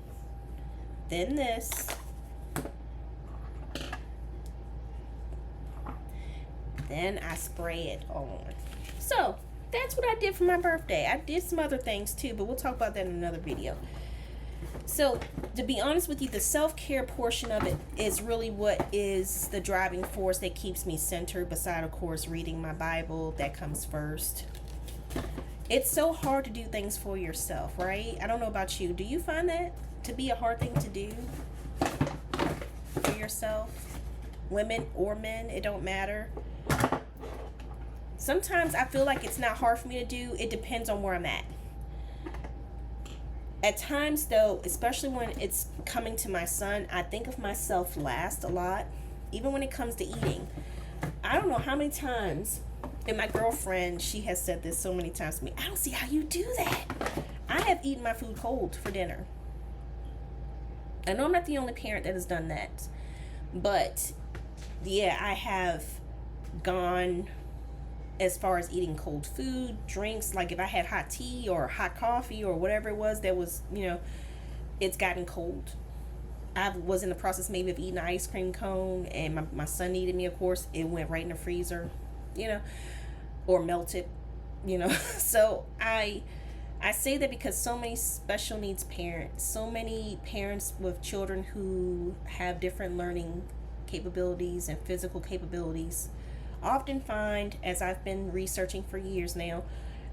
[SPEAKER 1] then this, then I spray it on. So that's what I did for my birthday. I did some other things too, but we'll talk about that in another video. So to be honest with you, the self-care portion of it is really what is the driving force that keeps me centered, beside of course reading my Bible. That comes first. It's so hard to do things for yourself, right? I don't know about you. Do you find that to be a hard thing to do for yourself? Women or men, it don't matter. Sometimes I feel like it's not hard for me to do. It depends on where I'm at. At times though, especially when it's coming to my son, I think of myself last a lot. Even when it comes to eating. I don't know how many times, and my girlfriend, she has said this so many times to me, I don't see how you do that. I have eaten my food cold for dinner. I know I'm not the only parent that has done that. But Yeah, I have gone as far as eating cold food, drinks, like if I had hot tea or hot coffee or whatever it was that was, it's gotten cold. I was in the process maybe of eating an ice cream cone, and my son needed me, of course. It went right in the freezer, you know, or melted. So I say that because so many special needs parents, so many parents with children who have different learning capabilities and physical capabilities, often find, as I've been researching for years now,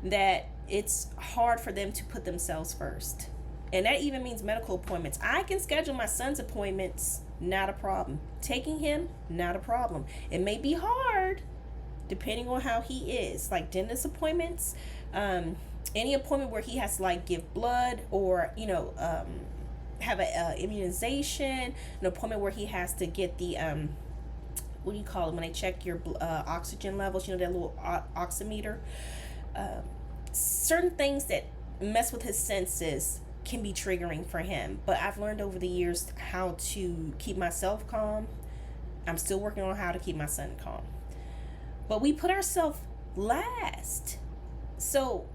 [SPEAKER 1] that it's hard for them to put themselves first. And that even means medical appointments. I can schedule my son's appointments, not a problem. Taking him, not a problem. It may be hard depending on how he is. Like dentist appointments, any appointment where he has to like give blood or, have a immunization, an appointment where he has to get the, what do you call it when they check your oxygen levels, that little oximeter. Certain things that mess with his senses can be triggering for him, but I've learned over the years how to keep myself calm. I'm still working on how to keep my son calm, but we put ourselves last. So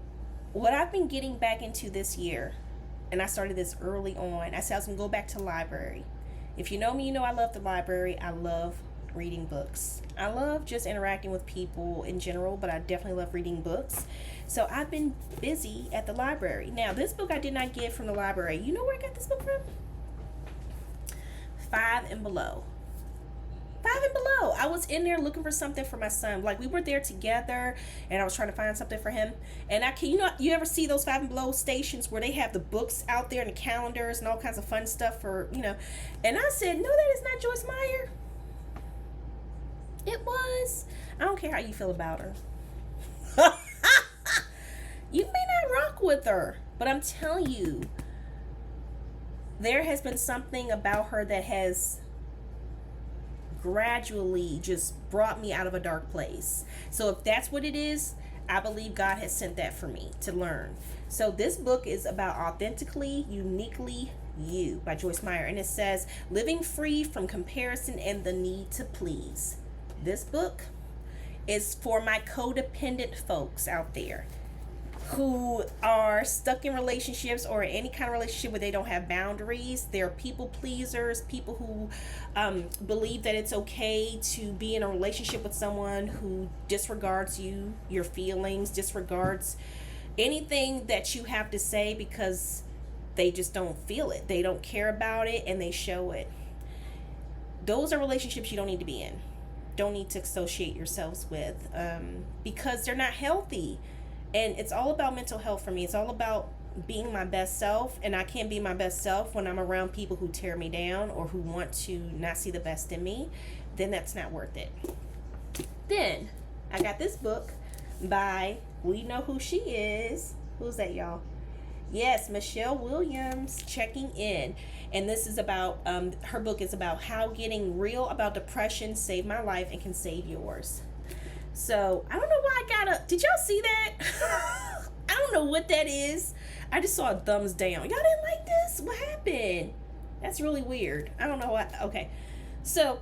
[SPEAKER 1] what I've been getting back into this year, and I started this early on, I said I was gonna go back to the library. If you know me, you know I love the library. I love reading books. I love just interacting with people in general, but I definitely love reading books. So I've been busy at the library. Now, this book I did not get from the library. You know where I got this book from? Five and Below. Five and Below. I was in there looking for something for my son. Like we were there together, and I was trying to find something for him. And you ever see those Five and Below stations where they have the books out there and the calendars and all kinds of fun stuff for. And I said, no, that is not Joyce Meyer. It was. I don't care how you feel about her. You may not rock with her, but I'm telling you, there has been something about her that has gradually just brought me out of a dark place. So if that's what it is, I believe God has sent that for me to learn. So this book is about Authentically, Uniquely You by Joyce Meyer. And it says, living free from comparison and the need to please. This book is for my codependent folks out there who are stuck in relationships or any kind of relationship where they don't have boundaries. They're people pleasers, people who believe that it's okay to be in a relationship with someone who disregards you, your feelings, disregards anything that you have to say because they just don't feel it. They don't care about it and they show it. Those are relationships you don't need to be in. Don't need to associate yourselves with because they're not healthy. And it's all about mental health for me. It's all about being my best self, and I can't be my best self when I'm around people who tear me down or who want to not see the best in me. Then that's not worth it. Then I got this book by, we know who she is. Who's that, y'all? Yes, Michelle Williams, Checking In. And this is about, her book is about how getting real about depression saved my life and can save yours. So, I don't know why did y'all see that? I don't know what that is. I just saw a thumbs down. Y'all didn't like this? What happened? That's really weird. I don't know why. Okay. So,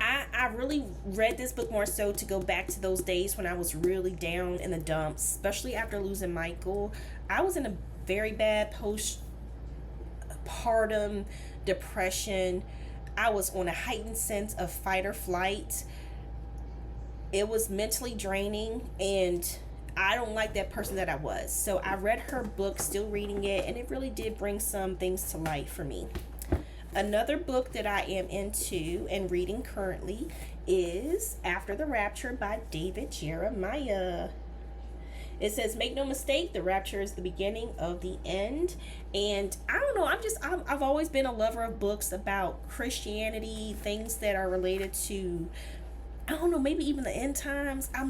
[SPEAKER 1] I really read this book more so to go back to those days when I was really down in the dumps, especially after losing Michael. I was in a very bad postpartum depression. I was on a heightened sense of fight or flight. It was mentally draining, and I don't like that person that I was. So I read her book, still reading it, and it really did bring some things to light for me. Another book that I am into and reading currently is After the Rapture by David Jeremiah. It says, make no mistake, the rapture is the beginning of the end. And I don't know, I've always been a lover of books about Christianity, things that are related to, I don't know, maybe even the end times. I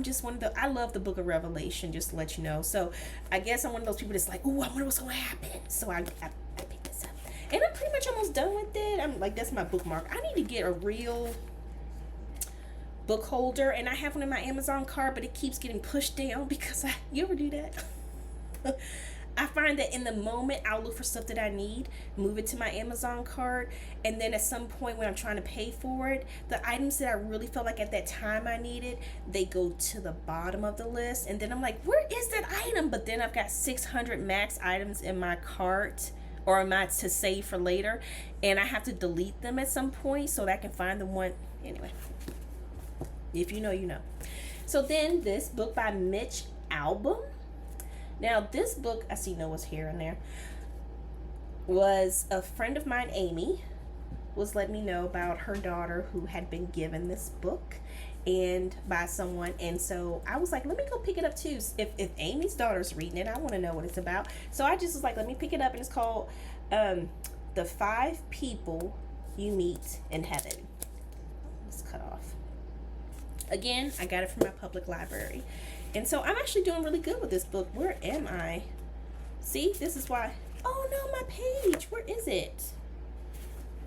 [SPEAKER 1] love the book of Revelation, just to let you know. So I guess I'm one of those people that's like, ooh, I wonder what's going to happen. So I picked this up. And I'm pretty much almost done with it. I'm like, that's my bookmark. I need to get a real book holder, and I have one in my Amazon cart, but it keeps getting pushed down because you ever do that? I find that in the moment I'll look for stuff that I need, move it to my Amazon cart, and then at some point when I'm trying to pay for it, the items that I really felt like at that time I needed, they go to the bottom of the list, and then I'm like, where is that item? But then I've got 600 max items in my cart or am I to save for later, and I have to delete them at some point so that I can find the one. Anyway, if you know, you know. So then this book by Mitch Albom. Now this book, I see Noah's hair in there, was a friend of mine, Amy, was letting me know about her daughter who had been given this book and by someone, and so I was like, let me go pick it up too. If Amy's daughter's reading it, I want to know what it's about. So I just was like, let me pick it up, and it's called The 5 People You Meet in Heaven. Let's cut off. Again, I got it from my public library. And so I'm actually doing really good with this book. Where am I? See, this is why. Oh no, my page. Where is it?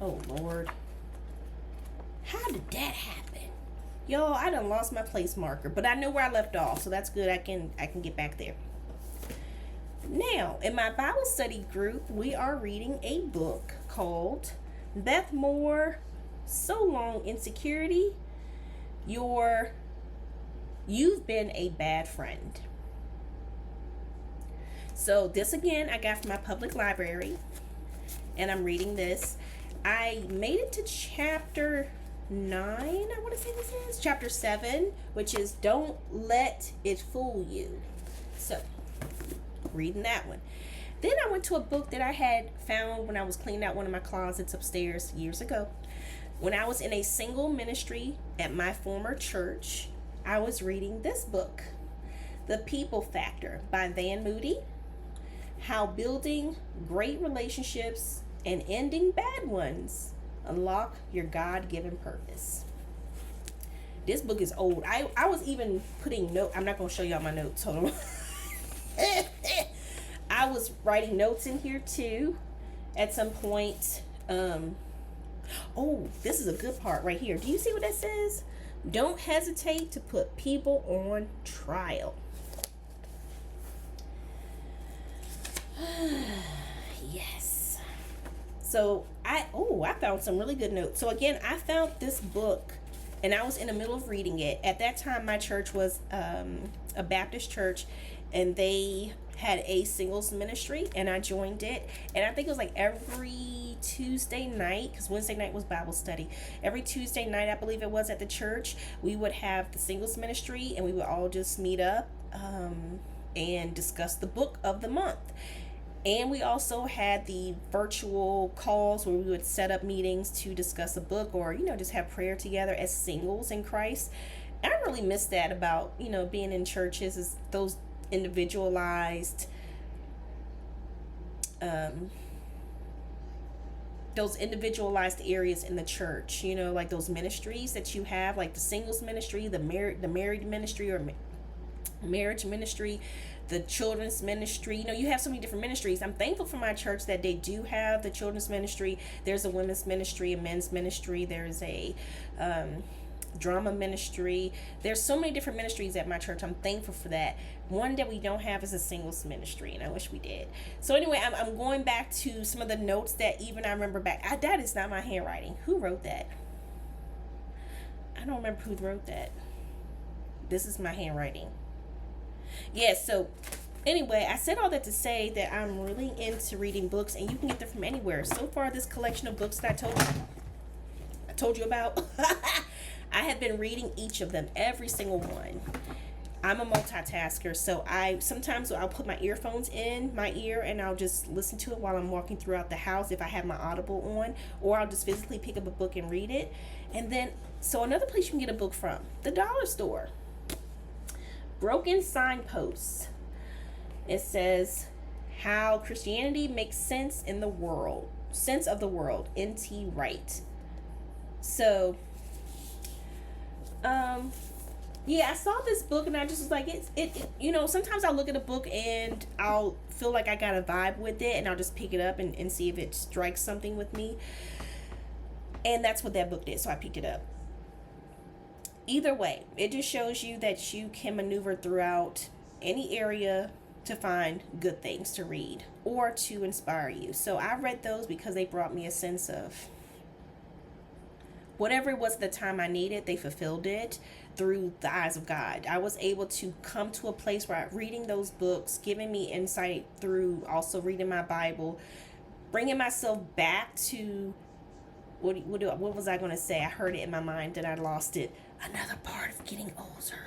[SPEAKER 1] Oh Lord. How did that happen? Y'all, I done lost my place marker, but I know where I left off, so that's good. I can get back there. Now, in my Bible study group, we are reading a book called Beth Moore, So Long Insecurity. You've been a bad friend. So this again I got from my public library, and I'm reading this. I made it to chapter 9, I want to say this is chapter 7, which is Don't Let It Fool You. So reading that one. Then I went to a book that I had found when I was cleaning out one of my closets upstairs years ago. When I was in a single ministry at my former church, I was reading this book, The People Factor by Van Moody. How building great relationships and ending bad ones unlock your God-given purpose. This book is old. I was even putting notes. I'm not going to show y'all my notes. Hold on. I was writing notes in here too at some point. Oh, this is a good part right here. Do you see what that says? Don't hesitate to put people on trial. Yes. So I found some really good notes. So again, I found this book and I was in the middle of reading it. At that time, my church was a Baptist church, and they had a singles ministry, and I joined it. And I think it was like every Tuesday night, because Wednesday night was Bible study. Every Tuesday night, I believe it was, at the church, we would have the singles ministry, and we would all just meet up and discuss the book of the month. And we also had the virtual calls where we would set up meetings to discuss a book, or, just have prayer together as singles in Christ. And I really miss that about, being in churches, is those individualized areas in the church, like those ministries that you have, like the singles ministry, the married ministry, or marriage ministry, the children's ministry. You have so many different ministries. I'm thankful for my church that they do have the children's ministry. There's a women's ministry, a men's ministry. There's a drama ministry. There's so many different ministries at my church. I'm thankful for that. One that we don't have is a singles ministry, and I wish we did. So anyway, I'm going back to some of the notes that even I remember back. That is not my handwriting. Who wrote that? I don't remember who wrote that. This is my handwriting. Yes, so anyway, I said all that to say that I'm really into reading books, and you can get them from anywhere. So far, this collection of books that I told you about, I have been reading each of them, every single one. I'm a multitasker, so sometimes I'll put my earphones in my ear and I'll just listen to it while I'm walking throughout the house if I have my Audible on, or I'll just physically pick up a book and read it. And then, so another place you can get a book from, the dollar store. Broken Signposts. It says How Christianity Makes Sense of the World, N.T. Wright. So, yeah, I saw this book and I just was like, sometimes I'll look at a book and I'll feel like I got a vibe with it, and I'll just pick it up and see if it strikes something with me. And that's what that book did, so I picked it up. Either way, it just shows you that you can maneuver throughout any area to find good things to read or to inspire you. So I read those because they brought me a sense of whatever it was at the time I needed, they fulfilled it through the eyes of God. I was able to come to a place where reading those books, giving me insight through also reading my Bible, bringing myself back to what was I going to say? I heard it in my mind and I lost it. Another part of getting older.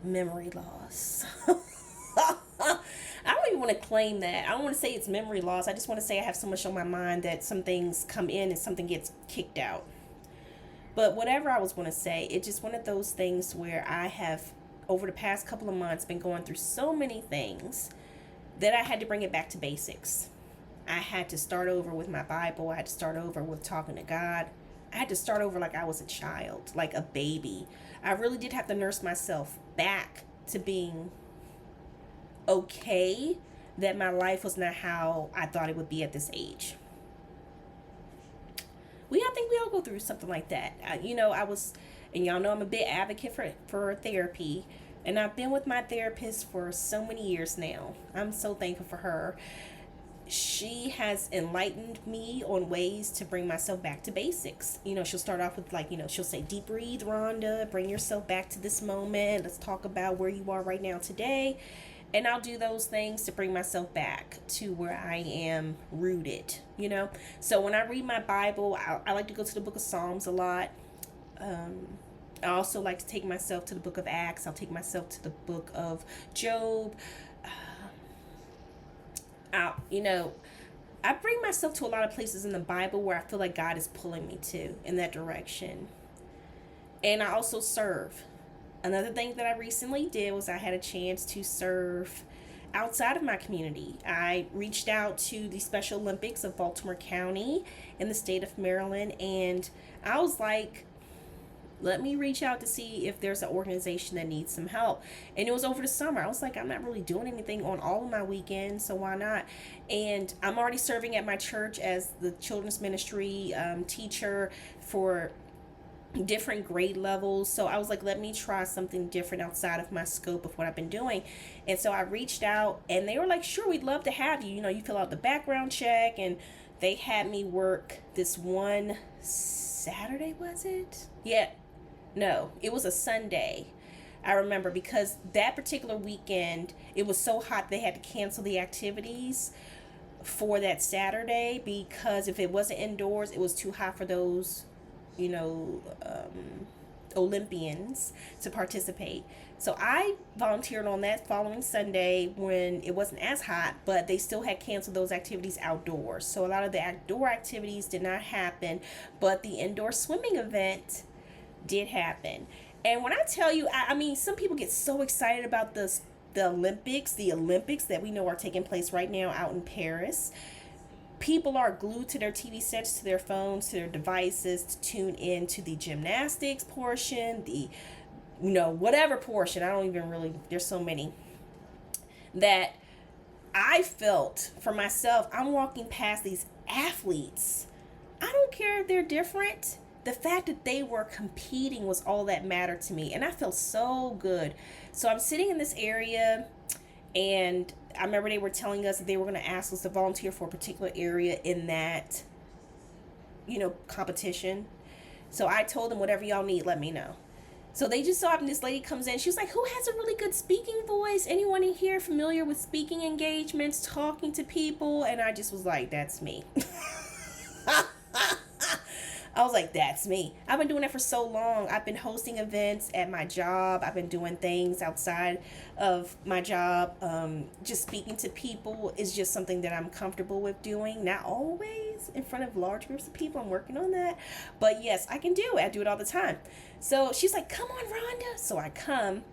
[SPEAKER 1] Memory loss. I don't even want to claim that. I don't want to say it's memory loss. I just want to say I have so much on my mind that some things come in and something gets kicked out. But whatever I was going to say, it's just one of those things where I have, over the past couple of months, been going through so many things that I had to bring it back to basics. I had to start over with my Bible. I had to start over with talking to God. I had to start over like I was a child, like a baby. I really did have to nurse myself back to being okay that my life was not how I thought it would be at this age. I think we all go through something like that. And y'all know I'm a big advocate for therapy. And I've been with my therapist for so many years now. I'm so thankful for her. She has enlightened me on ways to bring myself back to basics. She'll start off with she'll say, deep breathe, Rhonda, bring yourself back to this moment. Let's talk about where you are right now today. And I'll do those things to bring myself back to where I am rooted, So when I read my Bible, I like to go to the book of Psalms a lot. I also like to take myself to the book of Acts. I'll take myself to the book of Job. I bring myself to a lot of places in the Bible where I feel like God is pulling me to in that direction. And I also serve. Another thing that I recently did was I had a chance to serve outside of my community. I reached out to the Special Olympics of Baltimore County in the state of Maryland, and I was like, let me reach out to see if there's an organization that needs some help. And it was over the summer. I was like, I'm not really doing anything on all of my weekends, so why not? And I'm already serving at my church as the children's ministry teacher for different grade levels. So I was like, let me try something different outside of my scope of what I've been doing. And so I reached out and they were like, sure, we'd love to have you. You fill out the background check. And they had me work this one Saturday, was it? Yeah. No, it was a Sunday. I remember because that particular weekend, it was so hot they had to cancel the activities for that Saturday because if it wasn't indoors, it was too hot for those Olympians to participate. So I volunteered on that following Sunday when it wasn't as hot, but they still had canceled those activities outdoors. So a lot of the outdoor activities did not happen, but the indoor swimming event did happen. And when I tell you, I mean, some people get so excited about the Olympics that we know are taking place right now out in Paris. People are glued to their TV sets, to their phones, to their devices to tune in to the gymnastics portion, the, whatever portion. I don't even really, there's so many that I felt for myself. I'm walking past these athletes. I don't care if they're different. The fact that they were competing was all that mattered to me. And I felt so good. So I'm sitting in this area and I remember they were telling us that they were going to ask us to volunteer for a particular area in that, competition. So I told them, whatever y'all need, let me know. So they just saw this lady comes in. She was like, who has a really good speaking voice? Anyone in here familiar with speaking engagements, talking to people? And I just was like, that's me. I was like, that's me. I've been doing that for so long. I've been hosting events at my job. I've been doing things outside of my job. Just speaking to people is just something that I'm comfortable with doing. Not always in front of large groups of people. I'm working on that. But yes, I can do it. I do it all the time. So she's like, come on, Rhonda. So I come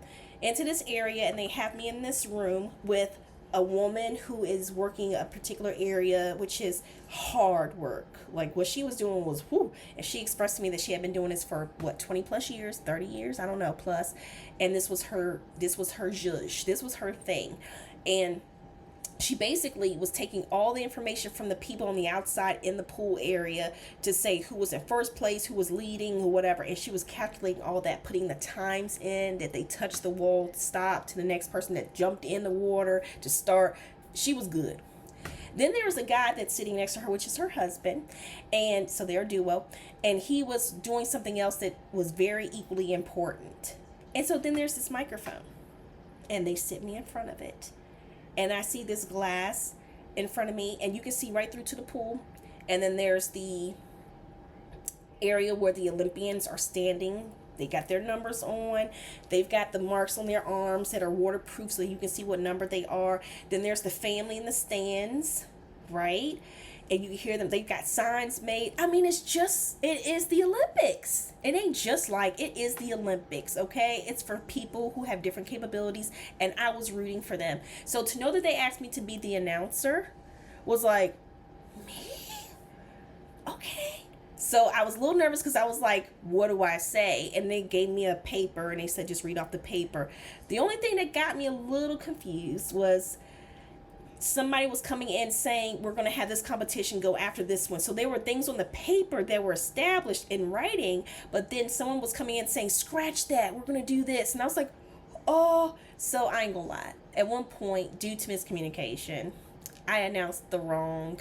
[SPEAKER 1] into this area and they have me in this room with a woman who is working a particular area, which is hard work. Like what she was doing was whoo. And she expressed to me that she had been doing this for 20 plus years, 30 years, I don't know, plus. And this was her zhuzh. This was her thing. And she basically was taking all the information from the people on the outside in the pool area to say who was in first place, who was leading, or whatever. And she was calculating all that, putting the times in that they touched the wall, stop, to the next person that jumped in the water to start. She was good. Then there was a guy that's sitting next to her, which is her husband. And so they're a duo. And he was doing something else that was very equally important. And so then there's this microphone. And they sit me in front of it. And I see this glass in front of me, and you can see right through to the pool. And then there's the area where the Olympians are standing. They got their numbers on. They've got the marks on their arms that are waterproof so you can see what number they are. Then there's the family in the stands, right? And you can hear them. They've got signs made. I mean, it is the Olympics. It ain't just like, it is the Olympics, okay? It's for people who have different capabilities, and I was rooting for them. So to know that they asked me to be the announcer was like, me? Okay. So I was a little nervous because I was like, what do I say? And they gave me a paper, and they said, just read off the paper. The only thing that got me a little confused was somebody was coming in saying, we're going to have this competition go after this one. So there were things on the paper that were established in writing, but then someone was coming in saying, scratch that, we're going to do this. And I was like, oh. So I ain't gonna lie. At one point, due to miscommunication, I announced the wrong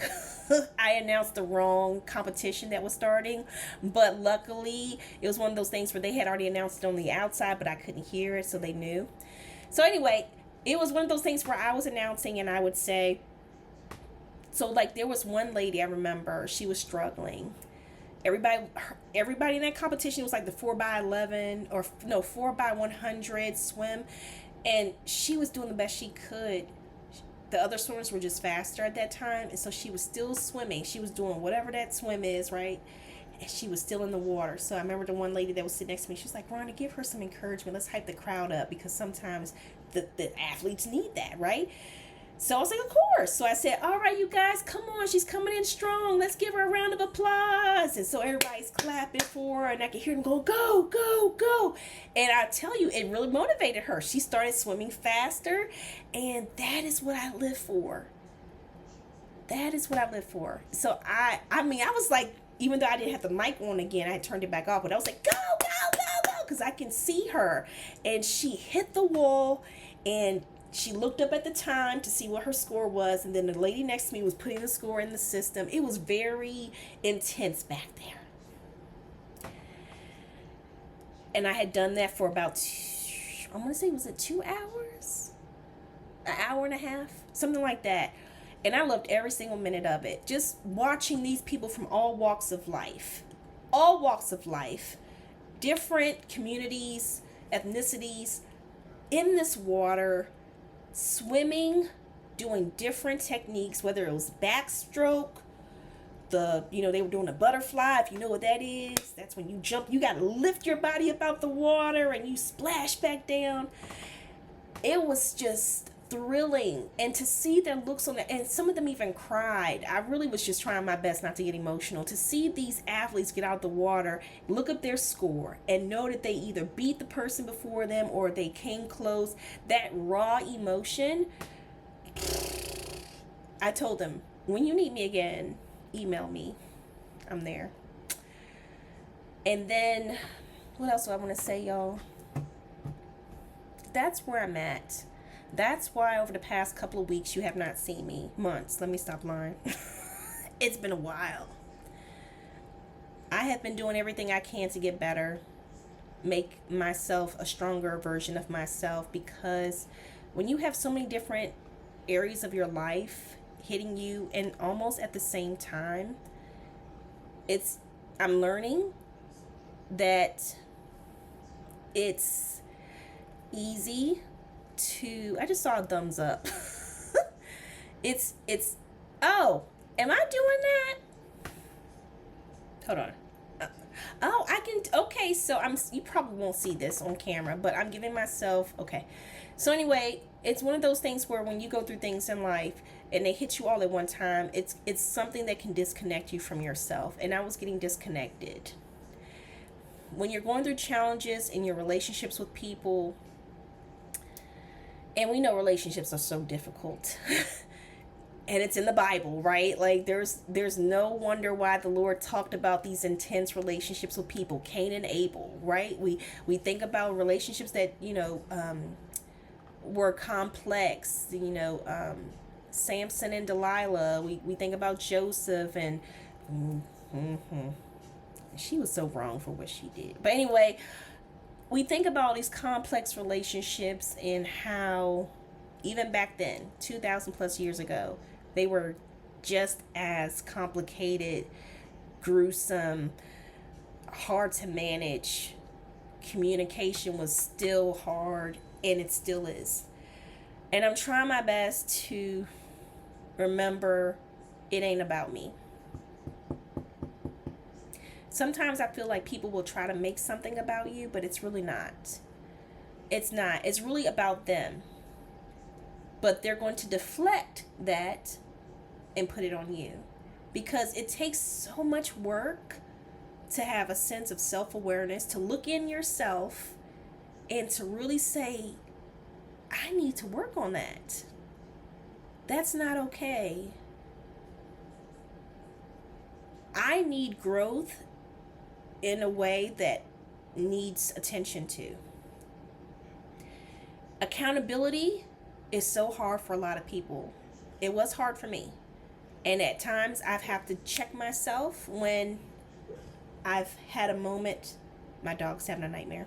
[SPEAKER 1] competition that was starting. But luckily, it was one of those things where they had already announced it on the outside, but I couldn't hear it, so they knew. So anyway, it was one of those things where I was announcing, and I would say, so like there was one lady I remember, she was struggling. Everybody in that competition was like the 4x11 or no 4x100 swim, and she was doing the best she could. The other swimmers were just faster at that time, and so she was still swimming. She was doing whatever that swim is, right? And she was still in the water. So I remember the one lady that was sitting next to me, she was like, Rhonda, give her some encouragement. Let's hype the crowd up, because sometimes the athletes need that, right? So I was like, of course. So I said, all right, you guys, come on. She's coming in strong. Let's give her a round of applause. And so everybody's clapping for her, and I could hear them go, go, go, go. And I tell you, it really motivated her. She started swimming faster, and that is what I live for. That is what I live for. So I mean, I was like, even though I didn't have the mic on again, I had turned it back off, but I was like, go, go, go, go, because I can see her. And she hit the wall, and she looked up at the time to see what her score was, and then the lady next to me was putting the score in the system. It was very intense back there. And I had done that for about, I'm going to say, was it 2 hours? An hour and a half? Something like that. And I loved every single minute of it. Just watching these people from all walks of life. All walks of life. Different communities, ethnicities, in this water, swimming, doing different techniques, whether it was backstroke, they were doing a butterfly. If you know what that is, that's when you jump, you got to lift your body up out the water and you splash back down. It was just thrilling. And to see their looks on it, and some of them even cried. I really was just trying my best not to get emotional. To see these athletes get out of the water, look up their score, and know that they either beat the person before them or they came close, that raw emotion. I told them, when you need me again, email me. I'm there. And then, what else do I want to say, y'all? That's where I'm at. That's why over the past couple of weeks you have not seen me. Months. Let me stop lying. It's been a while. I have been doing everything I can to get better. Make myself a stronger version of myself, because when you have so many different areas of your life hitting you and almost at the same time, I'm learning that it's easy to, I just saw a thumbs up. it's oh, am I doing that? Hold on. I can, okay, so you probably won't see this on camera, but I'm giving myself, okay. So anyway, it's one of those things where when you go through things in life and they hit you all at one time, it's something that can disconnect you from yourself. And I was getting disconnected. When you're going through challenges in your relationships with people, and we know relationships are so difficult, and it's in the Bible, right? Like there's no wonder why the Lord talked about these intense relationships with people, Cain and Abel, right? We think about relationships that were complex, Samson and Delilah. We think about Joseph and mm-hmm, she was so wrong for what she did. But anyway, we think about these complex relationships and how even back then, 2,000 plus years ago, they were just as complicated, gruesome, hard to manage. Communication was still hard, and it still is. And I'm trying my best to remember it ain't about me. Sometimes I feel like people will try to make something about you, but it's really not. It's not. It's really about them. But they're going to deflect that and put it on you. Because it takes so much work to have a sense of self-awareness, to look in yourself and to really say, I need to work on that. That's not okay. I need growth in a way that needs attention to. Accountability is so hard for a lot of people. It was hard for me. And at times I've had to check myself when I've had a moment. My dog's having a nightmare.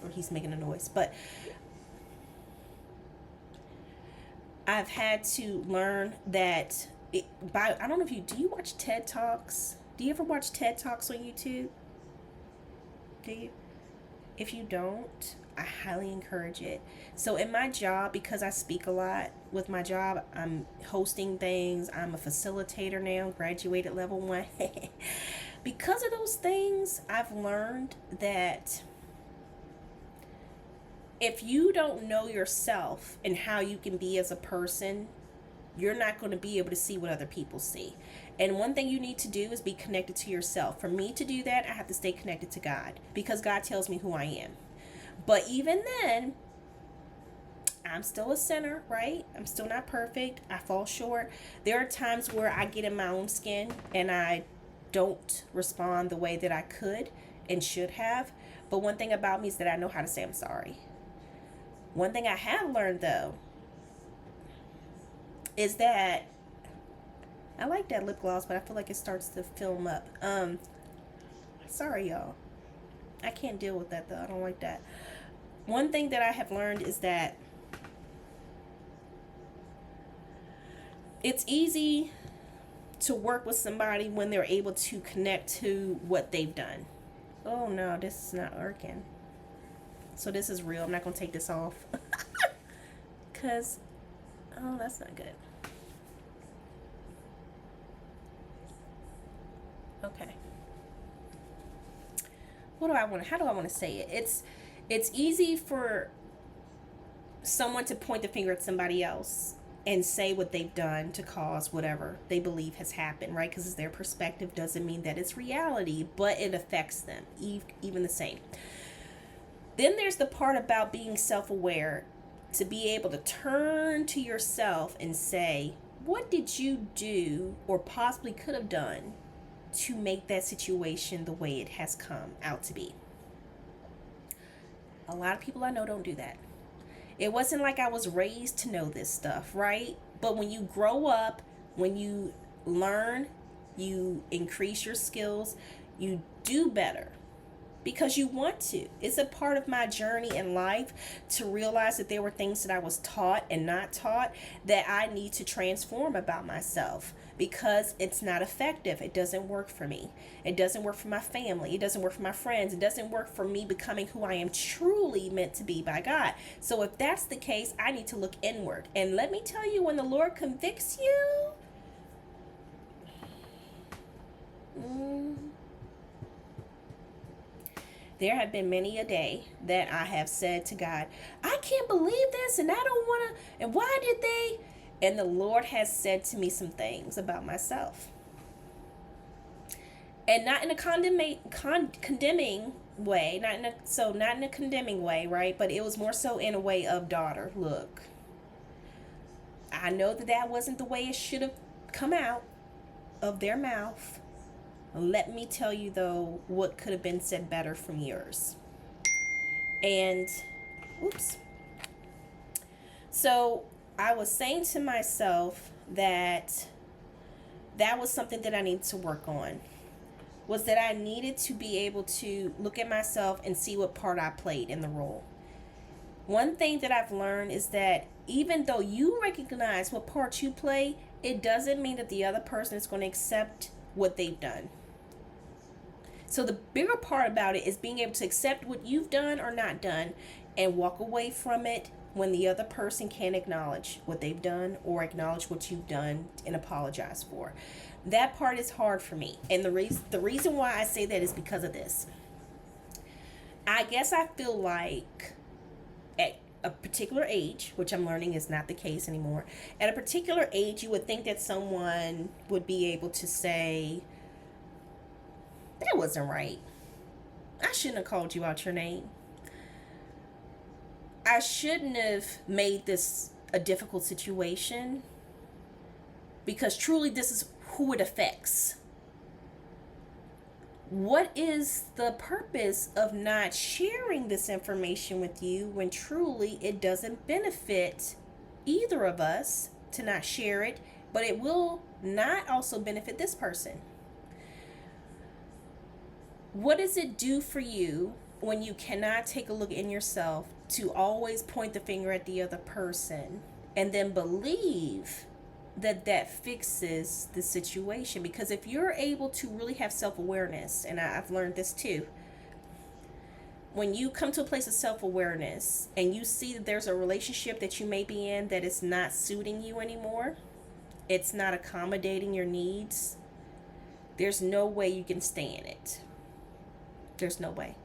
[SPEAKER 1] Or he's making a noise. But I've had to learn that I don't know if do you watch TED Talks? Do you ever watch TED Talks on YouTube? Do you? If you don't, I highly encourage it. So in my job, because I speak a lot with my job, I'm hosting things. I'm a facilitator now, graduated level 1. Because of those things, I've learned that if you don't know yourself and how you can be as a person, you're not going to be able to see what other people see. And one thing you need to do is be connected to yourself. For me to do that, I have to stay connected to God, because God tells me who I am. But even then, I'm still a sinner, right? I'm still not perfect. I fall short. There are times where I get in my own skin and I don't respond the way that I could and should have. But one thing about me is that I know how to say I'm sorry. One thing I have learned, though, is that I like that lip gloss, but I feel like it starts to film up. Sorry, y'all. I can't deal with that, though. I don't like that. One thing that I have learned is that it's easy to work with somebody when they're able to connect to what they've done. Oh, no, this is not working. So this is real. I'm not going to take this off. Because, oh, that's not good. Okay. How do I want to say it? It's easy for someone to point the finger at somebody else and say what they've done to cause whatever they believe has happened, right? Because it's their perspective, doesn't mean that it's reality, but it affects them, even the same. Then there's the part about being self-aware, to be able to turn to yourself and say, what did you do or possibly could have done to make that situation the way it has come out to be? A lot of people I know don't do that. It wasn't like I was raised to know this stuff, right? But when you grow up, when you learn, you increase your skills, you do better because you want to. It's a part of my journey in life to realize that there were things that I was taught and not taught that I need to transform about myself, because it's not effective. It doesn't work for me. It doesn't work for my family. It doesn't work for my friends. It doesn't work for me becoming who I am truly meant to be by God. So if that's the case, I need to look inward. And let me tell you, when the Lord convicts you, there have been many a day that I have said to God, I can't believe this, and I don't want to, and why did they? And the Lord has said to me some things about myself. And not in a condemning way, not in a condemning way, right? But it was more so in a way of, daughter, look, I know that that wasn't the way it should have come out of their mouth. Let me tell you, though, what could have been said better from yours. And, oops. So I was saying to myself that that was something that I needed to work on. Was that I needed to be able to look at myself and see what part I played in the role. One thing that I've learned is that even though you recognize what part you play, it doesn't mean that the other person is going to accept what they've done. So the bigger part about it is being able to accept what you've done or not done and walk away from it when the other person can't acknowledge what they've done or acknowledge what you've done and apologize for. That part is hard for me. And the reason why I say that is because of this. I guess I feel like at a particular age, which I'm learning is not the case anymore, at a particular age, you would think that someone would be able to say, that wasn't right. I shouldn't have called you out your name. I shouldn't have made this a difficult situation because truly this is who it affects. What is the purpose of not sharing this information with you when truly it doesn't benefit either of us to not share it, but it will not also benefit this person? What does it do for you when you cannot take a look in yourself to always point the finger at the other person and then believe that that fixes the situation? Because if you're able to really have self-awareness, and I've learned this too, when you come to a place of self-awareness and you see that there's a relationship that you may be in that is not suiting you anymore, it's not accommodating your needs, there's no way you can stay in it. There's no way.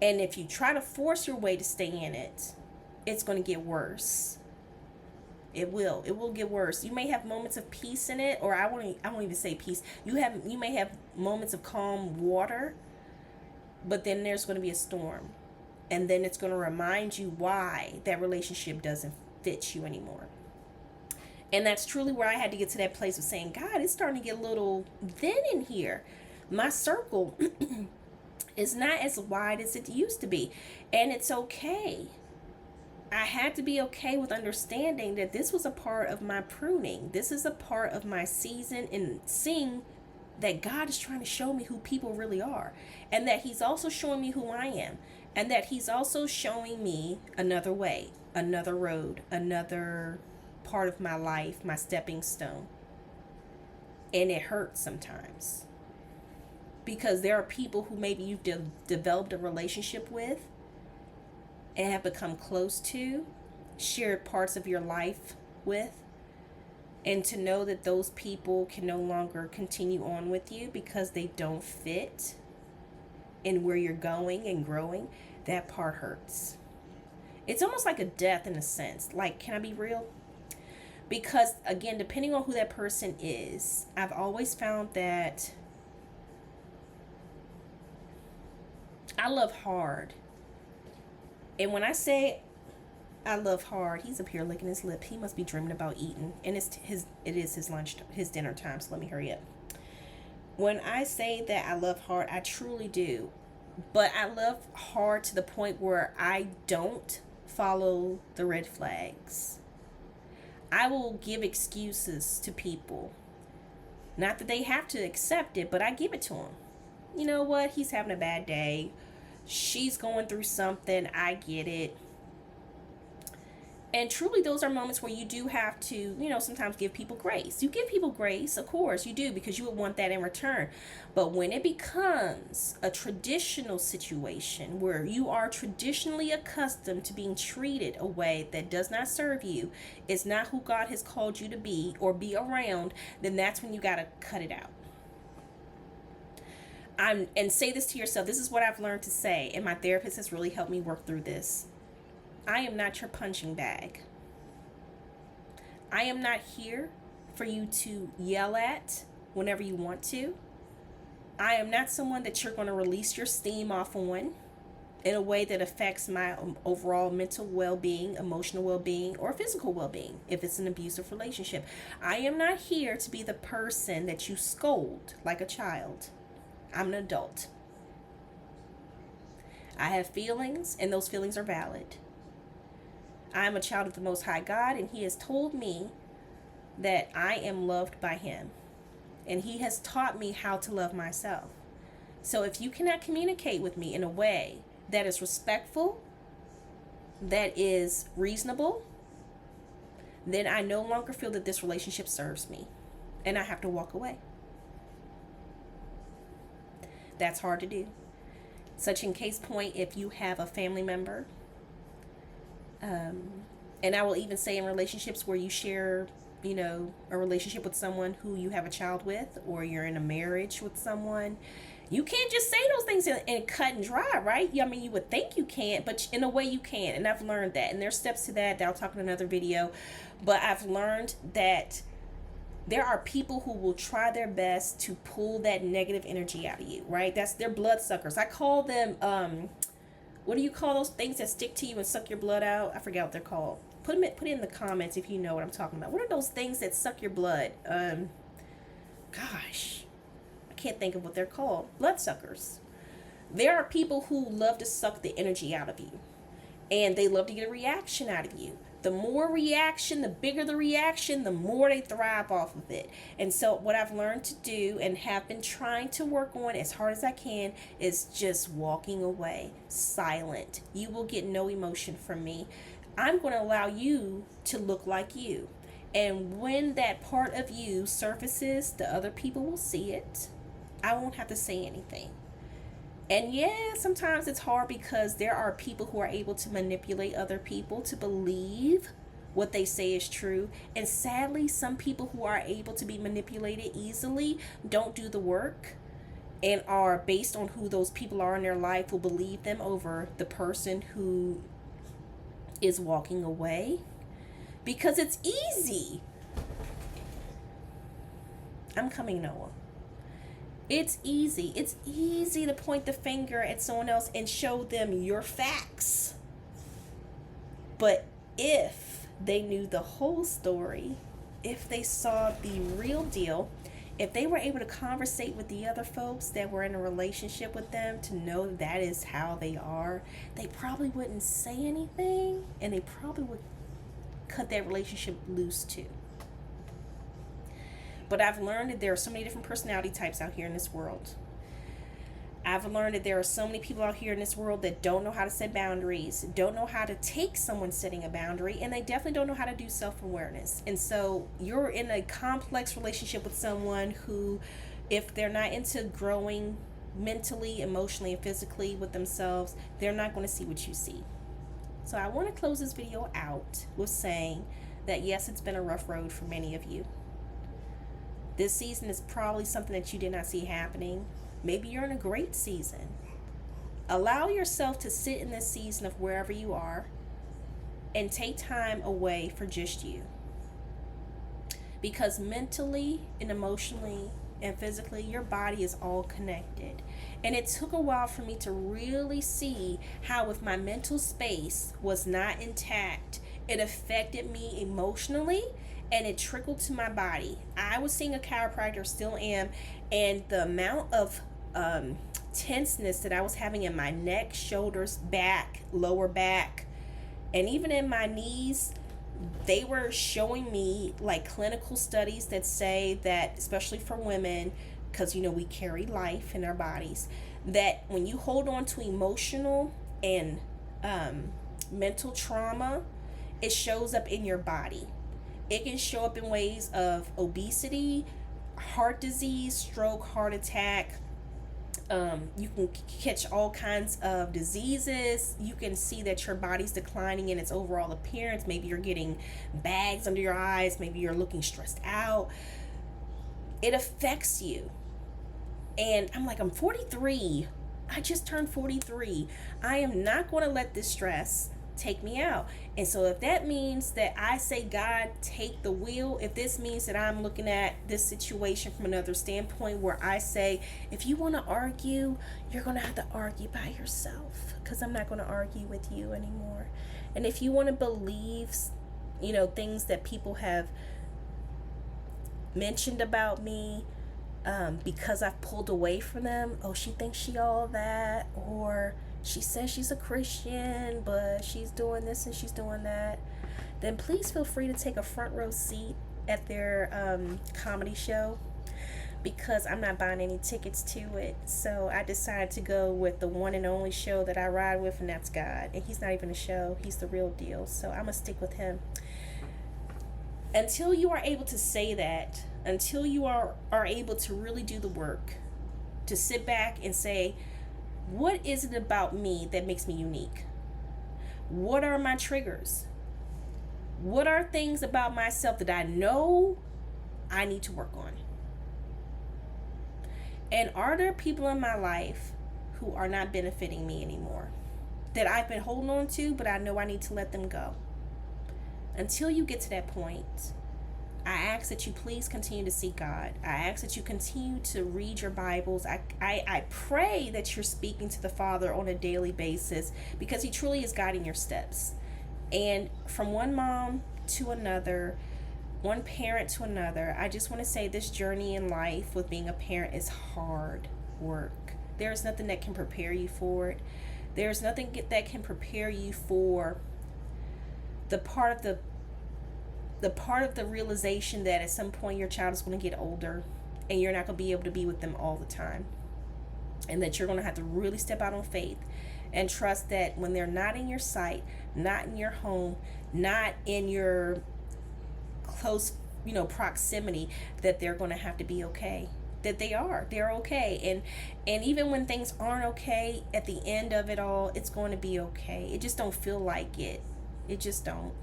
[SPEAKER 1] And if you try to force your way to stay in it, it's going to get worse. It will get worse. You may have moments of peace in it, or I won't even say peace. You may have moments of calm water, but then there's going to be a storm. And then it's going to remind you why that relationship doesn't fit you anymore. And that's truly where I had to get to that place of saying, God, it's starting to get a little thin in here. My circle is not as wide as it used to be. And it's okay. I had to be okay with understanding that this was a part of my pruning. This is a part of my season in seeing that God is trying to show me who people really are. And that He's also showing me who I am. And that He's also showing me another way, another road, another part of my life, my stepping stone. And it hurts sometimes. Because there are people who maybe you've developed a relationship with and have become close to, shared parts of your life with, and to know that those people can no longer continue on with you because they don't fit in where you're going and growing, that part hurts. It's almost like a death in a sense. Like, can I be real? Because, again, depending on who that person is, I've always found that I love hard. And when I say I love hard, he's up here licking his lip. He must be dreaming about eating. And it is his dinner time, so let me hurry up. When I say that I love hard, I truly do. But I love hard to the point where I don't follow the red flags. I will give excuses to people. Not that they have to accept it, but I give it to them. You know what? He's having a bad day. She's going through something. I get it. And truly, those are moments where you do have to, sometimes give people grace. You give people grace, of course, you do, because you would want that in return. But when it becomes a traditional situation where you are traditionally accustomed to being treated a way that does not serve you, is not who God has called you to be or be around, then that's when you got to cut it out. And say this to yourself. This is what I've learned to say, and my therapist has really helped me work through this. I am not your punching bag. I am not here for you to yell at whenever you want to. I am not someone that you're going to release your steam off on. in a way that affects my overall mental well-being, emotional well-being, or physical well-being if it's an abusive relationship. I am not here to be the person that you scold like a child. I'm an adult. I have feelings, and those feelings are valid. I am a child of the Most High God, and He has told me that I am loved by Him. And He has taught me how to love myself. So if you cannot communicate with me in a way that is respectful, that is reasonable, then I no longer feel that this relationship serves me. And I have to walk away. That's hard to do. Such in case point, if you have a family member, and I will even say in relationships where you share, a relationship with someone who you have a child with, or you're in a marriage with someone, you can't just say those things and cut and dry, right? I mean, you would think you can't, but in a way you can. And I've learned that. And there's steps to that I'll talk in another video. But I've learned that there are people who will try their best to pull that negative energy out of you, right? They're bloodsuckers. I call them, what do you call those things that stick to you and suck your blood out? I forgot what they're called. Put it in the comments if you know what I'm talking about. What are those things that suck your blood? Gosh. Can't think of what they're called. Bloodsuckers. There are people who love to suck the energy out of you, and they love to get a reaction out of you. The more reaction, the bigger the reaction, the more they thrive off of it. And so what I've learned to do and have been trying to work on as hard as I can is just walking away, silent. You will get no emotion from me. I'm going to allow you to look like you. And when that part of you surfaces, the other people will see it. I won't have to say anything. And yeah, sometimes it's hard because there are people who are able to manipulate other people to believe what they say is true. And sadly, some people who are able to be manipulated easily don't do the work and are based on who those people are in their life, will believe them over the person who is walking away because it's easy. I'm coming, Noah. It's easy. It's easy to point the finger at someone else and show them your facts. But if they knew the whole story, if they saw the real deal, if they were able to conversate with the other folks that were in a relationship with them to know that is how they are, they probably wouldn't say anything, and they probably would cut that relationship loose too. But I've learned that there are so many different personality types out here in this world. I've learned that there are so many people out here in this world that don't know how to set boundaries, don't know how to take someone setting a boundary, and they definitely don't know how to do self-awareness. And so you're in a complex relationship with someone who, if they're not into growing mentally, emotionally, and physically with themselves, they're not going to see what you see. So I want to close this video out with saying that yes, it's been a rough road for many of you. This season is probably something that you did not see happening. Maybe you're in a great season. Allow yourself to sit in this season of wherever you are and take time away for just you. Because mentally and emotionally and physically, your body is all connected. And it took a while for me to really see how if my mental space was not intact, it affected me emotionally and it trickled to my body. I was seeing a chiropractor, still am, and the amount of tenseness that I was having in my neck, shoulders, back, lower back, and even in my knees, they were showing me like clinical studies that say that, especially for women, because we carry life in our bodies, that when you hold on to emotional and mental trauma, it shows up in your body. It can show up in ways of obesity, heart disease, stroke, heart attack. You can catch all kinds of diseases. You can see that your body's declining in its overall appearance. Maybe you're getting bags under your eyes. Maybe you're looking stressed out. It affects you. And I'm like, I'm 43. I just turned 43. I am not going to let this stress take me out. And so if that means that I say, God, take the wheel, if this means that I'm looking at this situation from another standpoint where I say, if you want to argue, you're going to have to argue by yourself, because I'm not going to argue with you anymore. And if you want to believe, things that people have mentioned about me, because I've pulled away from them, oh, she thinks she all that, or she says she's a Christian, but she's doing this and she's doing that, then please feel free to take a front row seat at their comedy show, because I'm not buying any tickets to it. So I decided to go with the one and only show that I ride with, and that's God. And he's not even a show, he's the real deal. So I'm going to stick with him. Until you are able to say that, until you are able to really do the work, to sit back and say, what is it about me that makes me unique? What are my triggers? What are things about myself that I know I need to work on? And are there people in my life who are not benefiting me anymore, that I've been holding on to, but I know I need to let them go? Until you get to that point, I ask that you please continue to seek God. I ask that you continue to read your Bibles. I pray that you're speaking to the Father on a daily basis, because he truly is guiding your steps. And from one mom to another, one parent to another, I just want to say this journey in life with being a parent is hard work. There's nothing that can prepare you for it. There's nothing that can prepare you for the part of the realization that at some point your child is going to get older and you're not going to be able to be with them all the time, and that you're going to have to really step out on faith and trust that when they're not in your sight, not in your home, not in your close proximity, that they're going to have to be okay, that they're okay. And even when things aren't okay, at the end of it all, it's going to be okay. It just don't feel like it just don't.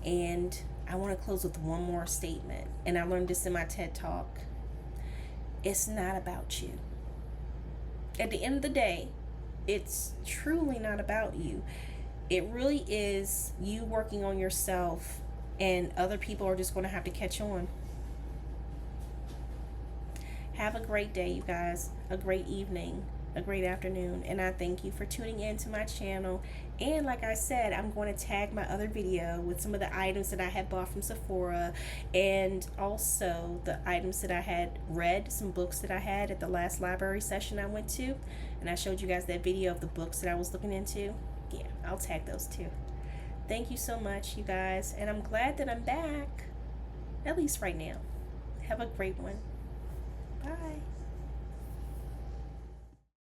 [SPEAKER 1] And I want to close with one more statement, and I learned this in my TED Talk. It's not about you. At the end of the day, it's truly not about you. It really is you working on yourself, and other people are just going to have to catch on. Have a great day, you guys. A great evening. A great afternoon. And I thank you for tuning in to my channel. And like I said, I'm going to tag my other video with some of the items that I had bought from Sephora, and also the items that I had read, some books that I had at the last library session I went to. And I showed you guys that video of the books that I was looking into. Yeah, I'll tag those too. Thank you so much, you guys. And I'm glad that I'm back, at least right now. Have a great one. Bye.